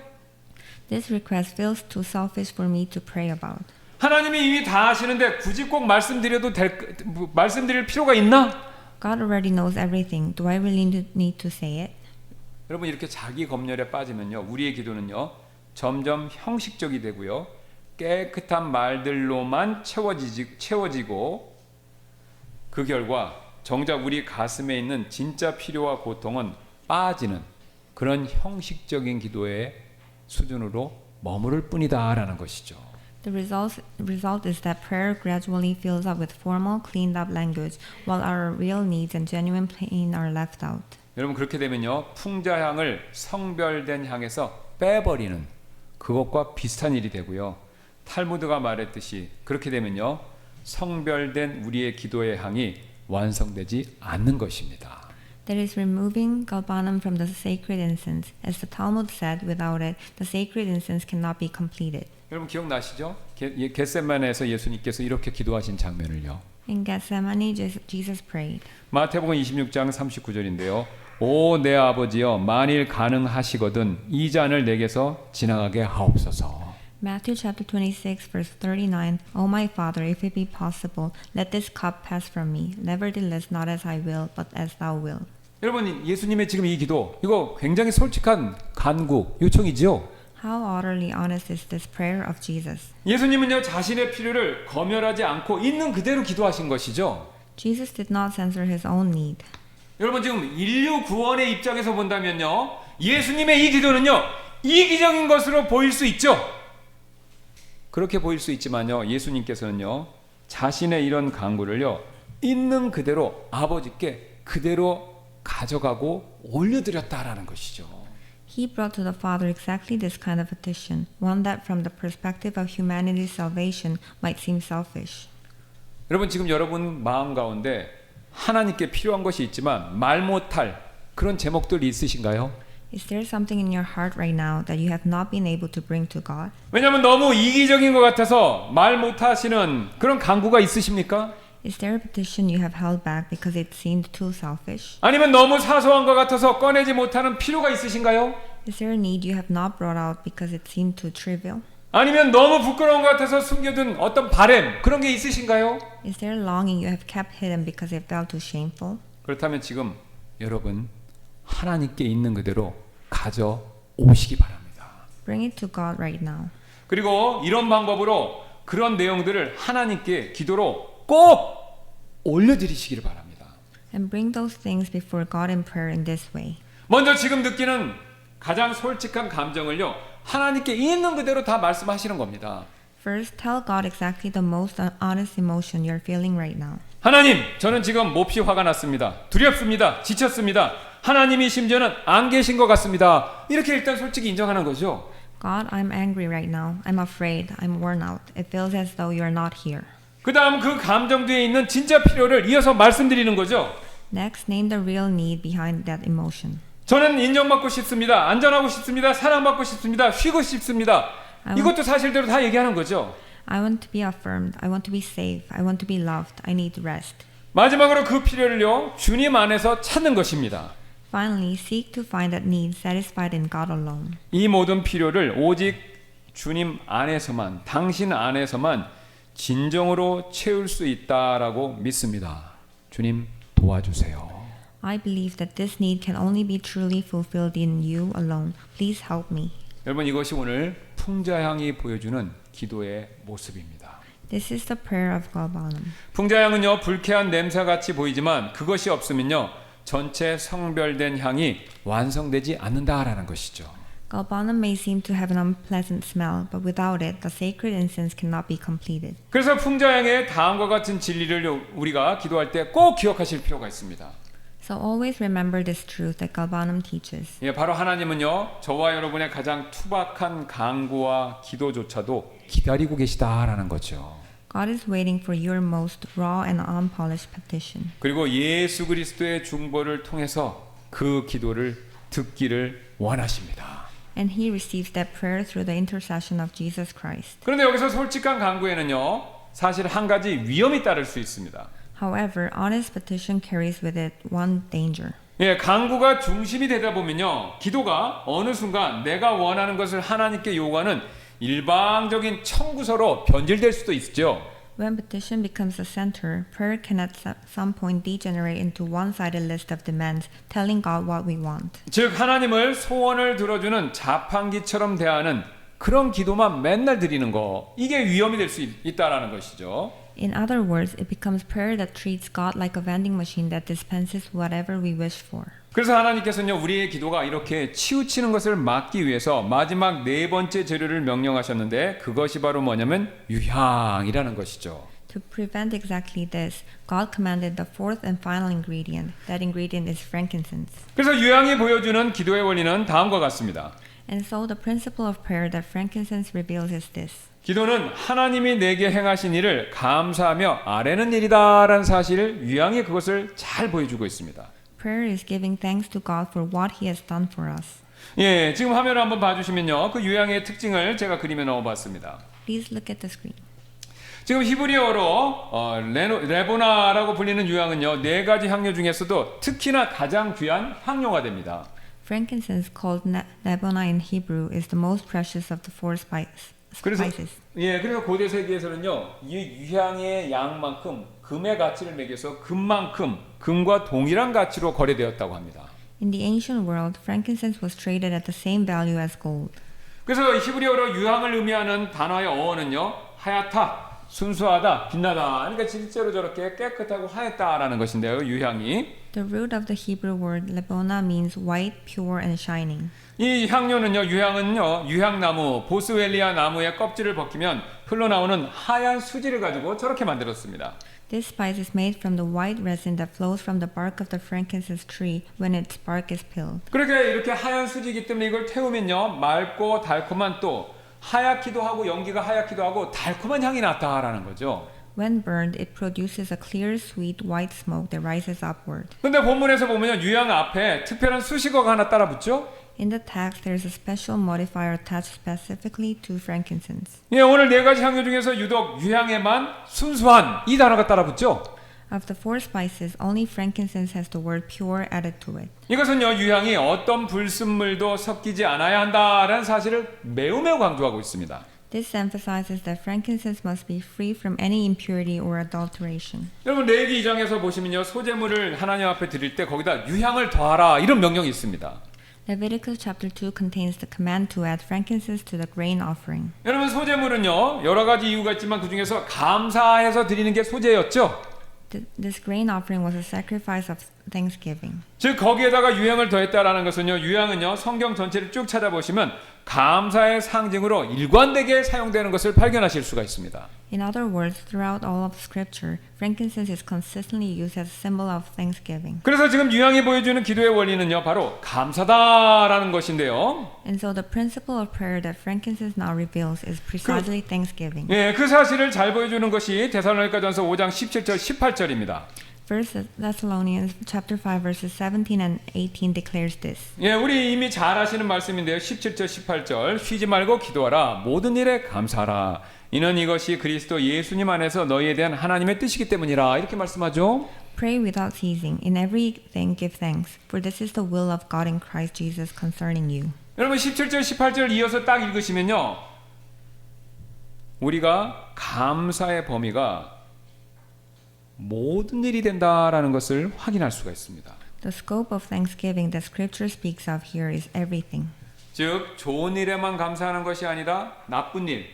This request feels too selfish for me to pray about. 하나님이 이미 다 아시는데 굳이 꼭 말씀드릴 필요가 있나? God already knows everything. Do I really need to say it? 여러분 이렇게 자기 검열에 빠지면요. 우리의 기도는요. 점점 형식적이 되고요. 깨끗한 말들로만 채워지고 그 결과 정작 우리 가슴에 있는 진짜 필요와 고통은 빠지는 그런 형식적인 기도의 수준으로 머무를 뿐이다라는 것이죠. The result is that prayer gradually fills up with formal, cleaned up language, while our real needs and genuine pain are left out. 여러분 그렇게 되면요 풍자향을 성별된 향에서 빼버리는 그것과 비슷한 일이 되고요. 탈무드가 말했듯이 그렇게 되면요 성별된 우리의 기도의 향이 완성되지 않는 것입니다. That is removing galbanum from the sacred incense. As the Talmud said, without it, the sacred incense cannot be completed. 여러분 기억나시죠? 겟세마네에서 예수님께서 이렇게 기도하신 장면을요. In Gethsemane, Jesus prayed. 마태복음 26장 39절인데요. 오 내 아버지여 만일 가능하시거든 이 잔을 내게서 지나가게 하옵소서. Matthew chapter 26, verse 39. O my Father, if it be possible, let this cup pass from me. Nevertheless, not as I will, but as thou wilt. 여러분 예수님의 지금 이 기도 이거 굉장히 솔직한 간구 요청이죠. How utterly honest is this prayer of Jesus? 예수님은요 자신의 필요를 검열하지 않고 있는 그대로 기도하신 것이죠. Jesus did not censor his own need. 여러분 지금 인류 구원의 입장에서 본다면요 예수님의 이 기도는요 이기적인 것으로 보일 수 있죠. 그렇게 보일 수 있지만요 예수님께서는요 자신의 이런 간구를요 있는 그대로 아버지께 그대로 가져가고 올려드렸다라는 것이죠. He brought to the Father exactly this kind of petition, one that from the perspective of humanity's salvation might seem selfish. 여러분 지금 여러분 마음 가운데 하나님께 필요한 것이 있지만 말 못할 그런 제목들이 있으신가요? Is there something in your heart right now that you have not been able to bring to God? 왜냐하면 너무 이기적인 것 같아서 말 못하시는 그런 간구가 있으십니까? Is there a petition you have held back because it seemed too selfish? 아니면 너무 사소한 것 같아서 꺼내지 못하는 필요가 있으신가요? Is there a need you have not brought out because it seemed too trivial? 아니면 너무 부끄러운 것 같아서 숨겨둔 어떤 바램 그런 게 있으신가요? Is there a longing you have kept hidden because it felt too shameful? 그렇다면 지금 여러분 하나님께 있는 그대로 가져오시기 바랍니다. Bring it to God right now. 그리고 이런 방법으로 그런 내용들을 하나님께 기도로 꼭 올려드리시기를 바랍니다. And bring those things before God in prayer in this way. 먼저 지금 느끼는 가장 솔직한 감정을요 하나님께 있는 그대로 다 말씀하시는 겁니다. First, tell God exactly the most honest emotion you're feeling right now. 하나님, 저는 지금 몹시 화가 났습니다. 두렵습니다. 지쳤습니다. 하나님이 심지어는 안 계신 것 같습니다. 이렇게 일단 솔직히 인정하는 거죠. God, I'm angry right now. I'm afraid. I'm worn out. It feels as though you're not here. 그 다음 그 감정 뒤에 있는 진짜 필요를 이어서 말씀드리는 거죠. Next, name the real need behind that emotion. 저는 인정받고 싶습니다. 안전하고 싶습니다. 사랑받고 싶습니다. 쉬고 싶습니다. 이것도 사실대로 다 얘기하는 거죠. I want to be affirmed. I want to be safe. I want to be loved. I need rest. 마지막으로 그 필요를요 주님 안에서 찾는 것입니다. Finally, seek to find that need satisfied in God alone. 이 모든 필요를 오직 주님 안에서만, 당신 안에서만 진정으로 채울 수 있다라고 믿습니다. 주님 도와주세요. I believe that this need can only be truly fulfilled in you alone. Please help me. 여러분 이것이 오늘 풍자향이 보여주는 기도의 모습입니다. This is the prayer of galbanum. 풍자향은요 불쾌한 냄새같이 보이지만 그것이 없으면요 전체 성별된 향이 완성되지 않는다라는 것이죠. Galbanum may seem to have an unpleasant smell, but without it, the sacred incense cannot be completed. 그래서 풍자향의 다음과 같은 진리를 우리가 기도할 때 꼭 기억하실 필요가 있습니다. So always remember this truth that galbanum teaches. 예, 바로 하나님은요 저와 여러분의 가장 투박한 간구와 기도조차도 기다리고 계시다라는 거죠. God is waiting for your most raw and unpolished petition. 그리고 예수 그리스도의 중보를 통해서 그 기도를 듣기를 원하십니다. And he receives that prayer through the intercession of Jesus Christ. 그런데 여기서 솔직한 간구에는요 사실 한 가지 위험이 따를 수 있습니다. However, honest petition carries with it one danger. 예, 간구가 중심이 되다 보면요 기도가 어느 순간 내가 원하는 것을 하나님께 요구하는 일방적인 청구서로 변질될 수도 있죠. When petition becomes the center, prayer can at some point degenerate into one-sided list of demands, telling God what we want. 즉 하나님을 소원을 들어주는 자판기처럼 대하는 그런 기도만 맨날 드리는 거, 이게 위험이 될 수 있다라는 것이죠. In other words, it becomes prayer that treats God like a vending machine that dispenses whatever we wish for. 그래서 하나님께서는요, 우리의 기도가 이렇게 치우치는 것을 막기 위해서 마지막 네 번째 재료를 명령하셨는데, 그것이 바로 뭐냐면 유향이라는 것이죠. To prevent exactly this, God commanded the fourth and final ingredient. That ingredient is frankincense. 그래서 유향이 보여주는 기도의 원리는 다음과 같습니다. And so the principle of prayer that frankincense reveals is this. 기도는 하나님이 내게 행하신 일을 감사하며 아뢰는 일이다라는 사실을 유향이 그것을 잘 보여주고 있습니다. Prayer is giving thanks to God for what He has done for us. 예, 지금 화면을 한번 봐주시면요, 그 유향의 특징을 제가 그림에 넣어봤습니다. Please look at the screen. 지금 히브리어로 레보나라고 불리는 유향은요, 네 가지 향료 중에서도 특히나 가장 귀한 향료가 됩니다. Frankincense, called Lebona in Hebrew, is the most precious of the four spices. 그래서 고대 세계에서는요, 이 유향의 양만큼 금의 가치를 매겨서 금만큼 금과 동일한 가치로 거래되었다고 합니다. In the ancient world, frankincense was traded at the same value as gold. 그래서 히브리어로 유향을 의미하는 단어의 어원은요, 하얗다, 순수하다, 빛나다. 그러니까 실제로 저렇게 깨끗하고 하얗다라는 것인데요, 유향이. The root of the Hebrew word lebona means white, pure, and shining. 이 향료는요, 유향은요, 유향나무, 보스웰리아 나무의 껍질을 벗기면 흘러나오는 하얀 수지를 가지고 저렇게 만들었습니다. This spice is made from the white resin that flows from the bark of the frankincense tree when its bark is peeled. 그렇게 이렇게 하얀 수지이기 때문에 이걸 태우면요, 맑고 달콤한 또 하얗기도 하고 연기가 하얗기도 하고 달콤한 향이 났다라는 거죠. When burned, it produces a clear, sweet, white smoke that rises upward. 근데 본문에서 보면요, 유향 앞에 특별한 수식어가 하나 따라 붙죠? In the text, there is a special modifier attached specifically to frankincense. 예, 오늘 네 가지 향료 중에서 유독 유향에만 순수한 이 단어가 따라 붙죠? Of the four spices, only frankincense has the word pure added to it. 이것은요, 유향이 어떤 불순물도 섞이지 않아야 한다라는 사실을 매우 강조하고 있습니다. This emphasizes that frankincense must be free from any impurity or adulteration. 여러분, 레위기 2장에서 보시면요, 소제물을 하나님 앞에 드릴 때 거기다 유향을 더하라 이런 명령이 있습니다. Leviticus chapter 2 contains the command to add frankincense to the grain offering. 여러분, 소제물은요, 여러 가지 이유가 있지만 그 중에서 감사해서 드리는 게 소제였죠. This grain offering was a sacrifice of thanksgiving. 즉 거기에다가 유향을 더했다라는 것은요, 유향은요, 성경 전체를 쭉 찾아보시면 감사의 상징으로 일관되게 사용되는 것을 발견하실 수가 있습니다. In other words, throughout all of Scripture, frankincense is consistently used as a symbol of thanksgiving. 그래서 지금 유향이 보여주는 기도의 원리는요, 바로 감사다라는 것인데요. And so the principle of prayer that frankincense now reveals is precisely thanksgiving. 예, 그 사실을 잘 보여주는 것이 데살로니가전서 5장 17절 18절입니다. First Thessalonians chapter 5 verses 17 and 18 declares this. 예, 우리 이미 잘 아시는 말씀인데요. 17절 18절 쉬지 말고 기도하라, 모든 일에 감사하라, 이는 이것이 그리스도 예수님 안에서 너희에 대한 하나님의 뜻이기 때문이라, 이렇게 말씀하죠. Pray without ceasing. In everything give thanks, for this is the will of God in Christ Jesus concerning you. 여러분, 17절 18절 이어서 딱 읽으시면요, 우리가 감사의 범위가 모든 일이 된다라는 것을 확인할 수가 있습니다. The scope of thanksgiving that Scripture speaks of here is everything. 즉 좋은 일에만 감사하는 것이 아니라 나쁜 일,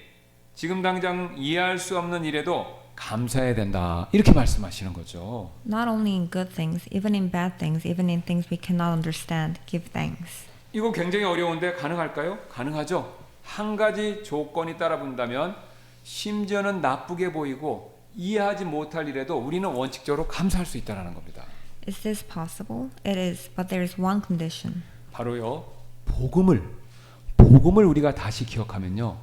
지금 당장 이해할 수 없는 일에도 감사해야 된다, 이렇게 말씀하시는 거죠. Not only in good things, even in bad things, even in things we cannot understand, give thanks. 이거 굉장히 어려운데 가능할까요? 가능하죠. 한 가지 조건이 따라 본다면 심지어는 나쁘게 보이고 이해하지 못할 일에도 우리는 원칙적으로 감사할 수 있다는 겁니다. Is this possible? It is, but there is one condition. 바로요, 복음을 우리가 다시 기억하면요,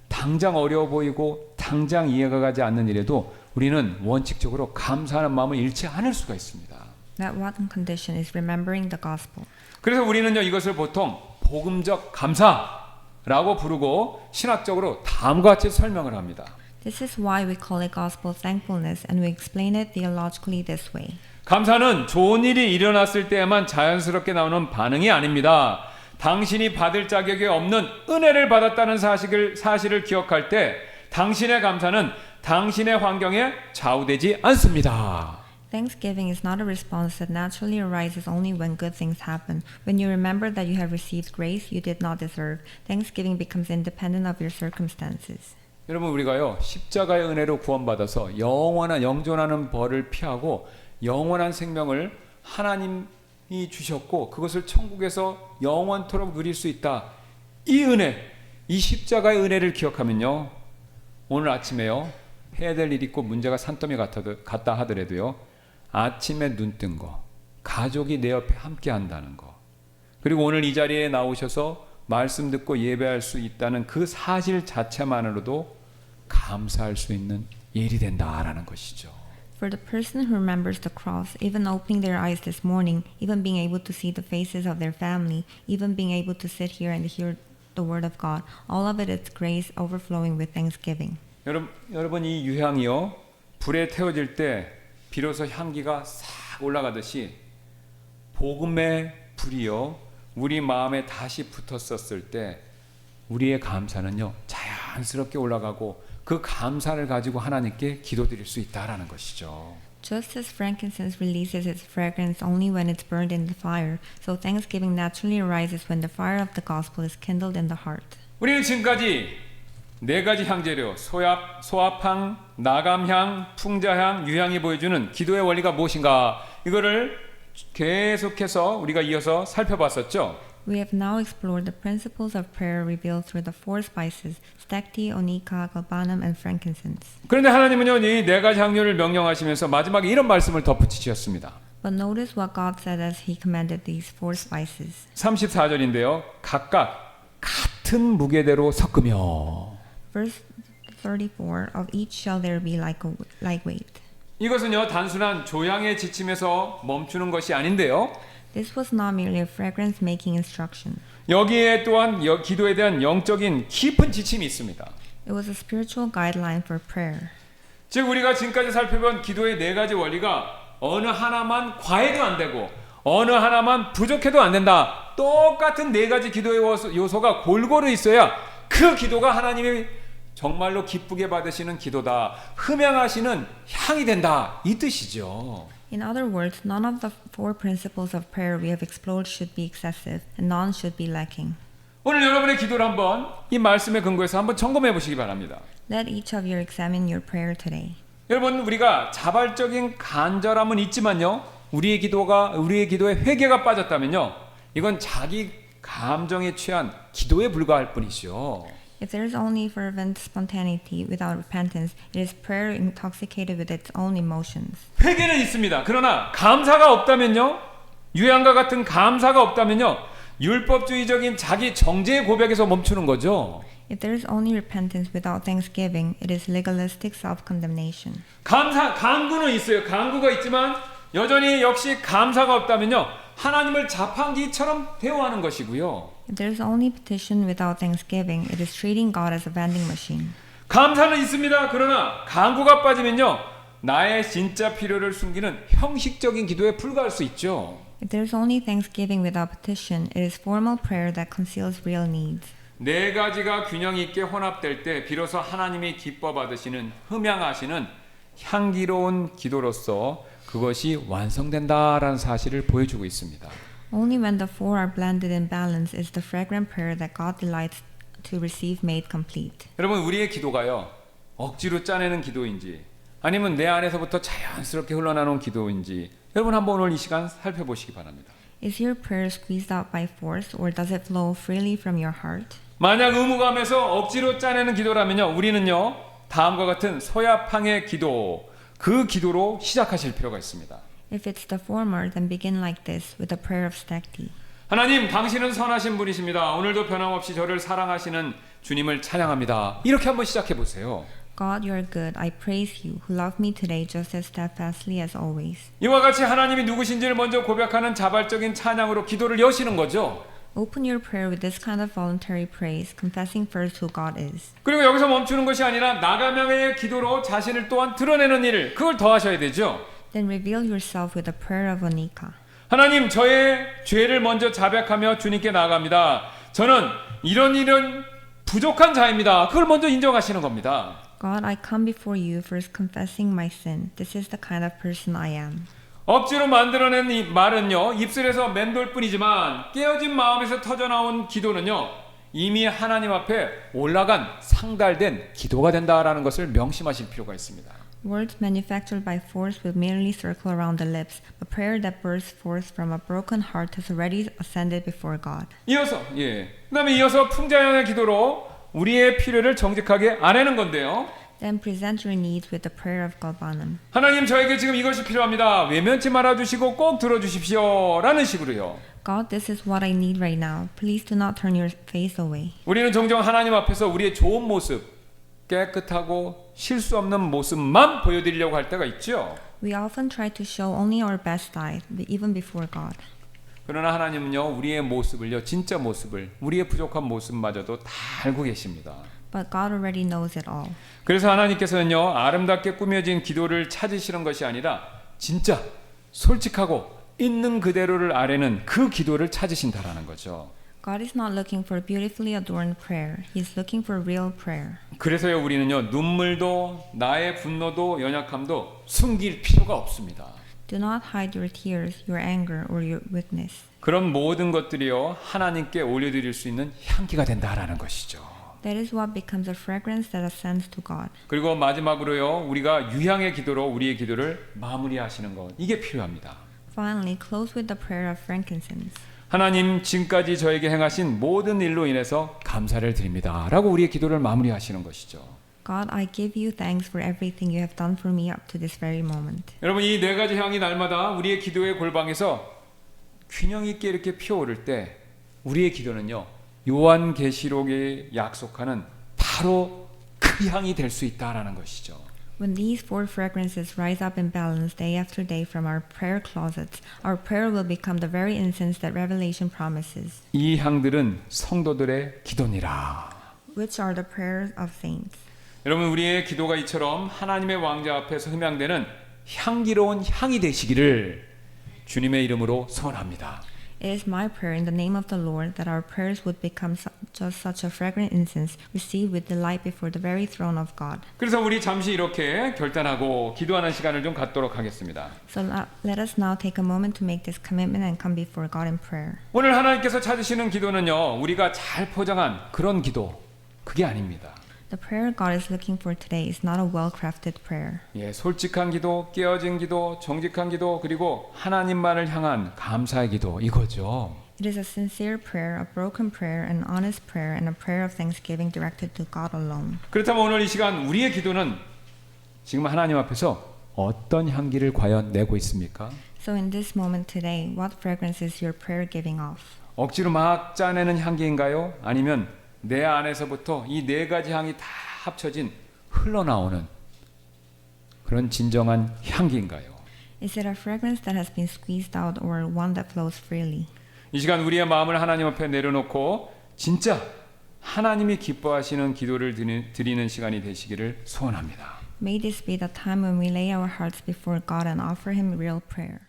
당장 어려워 보이고 당장 이해가 가지 않는 일에도 우리는 원칙적으로 감사하는 마음을 잃지 않을 수가 있습니다. That one condition is remembering the gospel. 그래서 우리는요, 이것을 보통 복음적 감사라고 부르고 신학적으로 다음과 같이 설명을 합니다. This is why we call it gospel thankfulness, and we explain it theologically this way. 감사는 좋은 일이 일어났을 때에만 자연스럽게 나오는 반응이 아닙니다. 당신이 받을 자격이 없는 은혜를 받았다는 사실을 기억할 때 당신의 감사는 당신의 환경에 좌우되지 않습니다. Thanksgiving is not a response that naturally arises only when good things happen. When you remember that you have received grace you did not deserve, thanksgiving becomes independent of your circumstances. 여러분 우리가요 십자가의 은혜로 구원받아서 영원한 영존하는 벌을 피하고 영원한 생명을 하나님이 주셨고 그것을 천국에서 영원토록 누릴 수 있다. 이 은혜, 이 십자가의 은혜를 기억하면요 오늘 아침에요 해야 될 일 있고 문제가 산더미 같다 하더라도요 아침에 눈 뜬 거, 가족이 내 옆에 함께 한다는 거, 그리고 오늘 이 자리에 나오셔서 말씀 듣고 예배할 수 있다는 그 사실 자체만으로도 감사할 수 있는 일이 된다라는 것이죠. For the person who remembers the cross, even opening their eyes this morning, even being able to see the faces of their family, even being able to sit here and hear the word of God, all of it is grace overflowing with thanksgiving. 여러분 이 유향이요 불에 태워질 때 비로소 향기가 싹 올라가듯이 복음의 불이요 우리 마음에 다시 붙었었을 때 우리의 감사는요 자연스럽게 올라가고 그 감사를 가지고 하나님께 기도드릴 수 있다라는 것이죠. Just as frankincense releases its fragrance only when it's burned in the fire, so thanksgiving naturally arises when the fire of the gospel is kindled in the heart. 우리는 지금까지 네 가지 향재료 소합향, 나감향, 풍자향, 유향이 보여주는 기도의 원리가 무엇인가 이거를 계속해서 우리가 이어서 살펴봤었죠. We have now explored the principles of prayer revealed through the four spices, stacte, onycha, galbanum, and frankincense. 그런데 하나님은요 이 네 가지 향료를 명령하시면서 마지막에 이런 말씀을 덧붙이셨습니다. But notice what God said as He commanded these four spices. 34절인데요. 각각 같은 무게대로 섞으며 Verse 34, of each shall there be like weight. 이것은요 단순한 조향에 지침에서 멈추는 것이 아닌데요. This was not merely a fragrance-making instruction. 여기에 또한 기도에 대한 영적인 깊은 지침이 있습니다. It was a spiritual guideline for prayer. 즉 우리가 지금까지 살펴본 기도의 네 가지 원리가 어느 하나만 과해도 안 되고 어느 하나만 부족해도 안 된다. 똑같은 네 가지 기도의 요소가 골고루 있어야 그 기도가 하나님이 정말로 기쁘게 받으시는 기도다. 흠양하시는 향이 된다. 이 뜻이죠. In other words, none of the four principles of prayer we have explored should be excessive, and none should be lacking. 오늘 여러분의 기도를 한번 이 말씀에 근거해서 한번 점검해 보시기 바랍니다. Let each of you examine your prayer today. 여러분 우리가 자발적인 간절함은 있지만요. 우리의 기도에 회개가 빠졌다면요. 이건 자기 감정에 취한 기도에 불과할 뿐이죠. If there is only fervent spontaneity without repentance, it is prayer intoxicated with its own emotions. 회개는 있습니다. 그러나 감사가 없다면요. 유향과 같은 감사가 없다면요. 율법주의적인 자기 정죄의 고백에서 멈추는 거죠. If there is only repentance without thanksgiving, it is legalistic self-condemnation. 간구는 있어요. 간구가 있지만 여전히 역시 감사가 없다면요. 하나님을 자판기처럼 대우하는 것이고요. If there is only petition without thanksgiving, it is treating God as a vending machine. 감사는 있습니다. 그러나 간구가 빠지면요. 나의 진짜 필요를 숨기는 형식적인 기도에 불과할 수 있죠. If there is only thanksgiving without petition, it is formal prayer that conceals real needs. 네 가지가 균형 있게 혼합될 때 비로소 하나님이 기뻐 받으시는 흠양하시는 향기로운 기도로서 그것이 완성된다라는 사실을 보여주고 있습니다. Only when the four are blended in balance is the fragrant prayer that God delights to receive made complete. 여러분 우리의 기도가요. 억지로 짜내는 기도인지 아니면 내 안에서부터 자연스럽게 흘러나오는 기도인지 여러분 한번 오늘 이 시간 살펴보시기 바랍니다. Is your prayer squeezed out by force or does it flow freely from your heart? 만약 의무감에서 억지로 짜내는 기도라면요. 우리는요. 다음과 같은 소야팡의 기도 그 기도로 시작하실 필요가 있습니다. If it's the former, then begin like this with a prayer of stacte. 하나님, 당신은 선하신 분이십니다. 오늘도 변함없이 저를 사랑하시는 주님을 찬양합니다. 이렇게 한번 시작해 보세요. God, you are good. I praise you, who love me today just as steadfastly as always. 이와 같이 하나님이 누구신지를 먼저 고백하는 자발적인 찬양으로 기도를 여시는 거죠. Open your prayer with this kind of voluntary praise, confessing first who God is. 그리고 여기서 멈추는 것이 아니라 나가명의 기도로 자신을 또한 드러내는 일을 그걸 더 하셔야 되죠. Then reveal yourself with a prayer of onycha. 하나님, 저의 죄를 먼저 자백하며 주님께 나아갑니다. 저는 이런 부족한 자입니다. 그걸 먼저 인정하시는 겁니다. God, I come before you first confessing my sin. This is the kind of person I am. 억지로 만들어낸 이 말은요, 입술에서 맴돌 뿐이지만 깨어진 마음에서 터져나온 기도는요, 이미 하나님 앞에 올라간 상달된 기도가 된다라는 것을 명심하실 필요가 있습니다. Words manufactured by force will merely circle around the lips, but prayer that bursts forth from a broken heart has already ascended before God. 그다음에 이어서 풍자형의 기도로 우리의 필요를 정직하게 아뢰는 건데요. Then present your needs with the prayer of Galbanum. 하나님 저에게 지금 이것이 필요합니다. 외면치 말아주시고 꼭 들어주십시오. 라는 식으로요. God, this is what I need right now. Please do not turn your face away. 우리는 종종 하나님 앞에서 우리의 좋은 모습, 깨끗하고 실수 없는 모습만 보여드리려고 할 때가 있죠. We often try to show only our best side, even before God. 그러나 하나님은요, 우리의 모습을요, 진짜 모습을, 우리의 부족한 모습마저도 다 알고 계십니다. But God already knows it all. 그래서 하나님께서는요, 아름답게 꾸며진 기도를 찾으시는 것이 아니라 진짜 솔직하고 있는 그대로를 아뢰는 그 기도를 찾으신다라는 거죠. God is not looking for beautifully adorned prayer. He is looking for real prayer. 그래서요, 우리는요, 눈물도 나의 분노도 연약함도 숨길 필요가 없습니다. Do not hide your tears, your anger, or your weakness. 그런 모든 것들이요, 하나님께 올려드릴 수 있는 향기가 된다라는 것이죠. That is what becomes a fragrance that ascends to God. 그리고 마지막으로요, 우리가 유향의 기도로 우리의 기도를 마무리하시는 것, 이게 필요합니다. Finally, close with the prayer of frankincense. 하나님, 지금까지 저에게 행하신 모든 일로 인해서 감사를 드립니다. 라고 우리의 기도를 마무리하시는 것이죠. God, I give you thanks for everything you have done for me up to this very moment. 여러분, 이 네 가지 향이 날마다 우리의 기도의 골방에서 균형 있게 이렇게 피어오를 때 우리의 기도는요, 요한계시록에 약속하는 바로 그 향이 될 수 있다라는 것이죠. When these four fragrances rise up in balance day after day from our prayer closets, our prayer will become the very incense that Revelation promises, 이 향들은 성도들의 기도니라. which are the prayers of saints. 여러분, 우리의 기도가 이처럼 하나님의 왕자 앞에서 흠양되는 향기로운 향이 되시기를 주님의 이름으로 소원합니다. It is my prayer in the name of the Lord that our prayers would become just such a fragrant incense received with delight before the very throne of God. 그래서 우리 잠시 이렇게 결단하고 기도하는 시간을 좀 갖도록 하겠습니다. So let us now take a moment to make this commitment and come before God in prayer. 오늘 하나님께서 찾으시는 기도는요, 우리가 잘 포장한 그런 기도, 그게 아닙니다. The prayer God is looking for today is not a well-crafted prayer. 솔직한 기도, 깨어진 기도, 정직한 기도, 그리고 하나님만을 향한 감사의 기도, 이거죠. It is a sincere prayer, a broken prayer, an honest prayer, and a prayer of thanksgiving directed to God alone. 그렇다면 오늘 이 시간 우리의 기도는 지금 하나님 앞에서 어떤 향기를 과연 내고 있습니까? So in this moment today, what fragrance is your prayer giving off? 억지로 막 짜내는 향기인가요? 아니면 내 안에서부터 이 네 가지 향이 다 합쳐진 흘러나오는 그런 진정한 향기인가요? Is it a fragrance that has been squeezed out or one that flows freely? 이 시간 우리의 마음을 하나님 앞에 내려놓고 진짜 하나님이 기뻐하시는 기도를 드리는 시간이 되시기를 소원합니다. May this be the time when we lay our hearts before God and offer Him real prayer.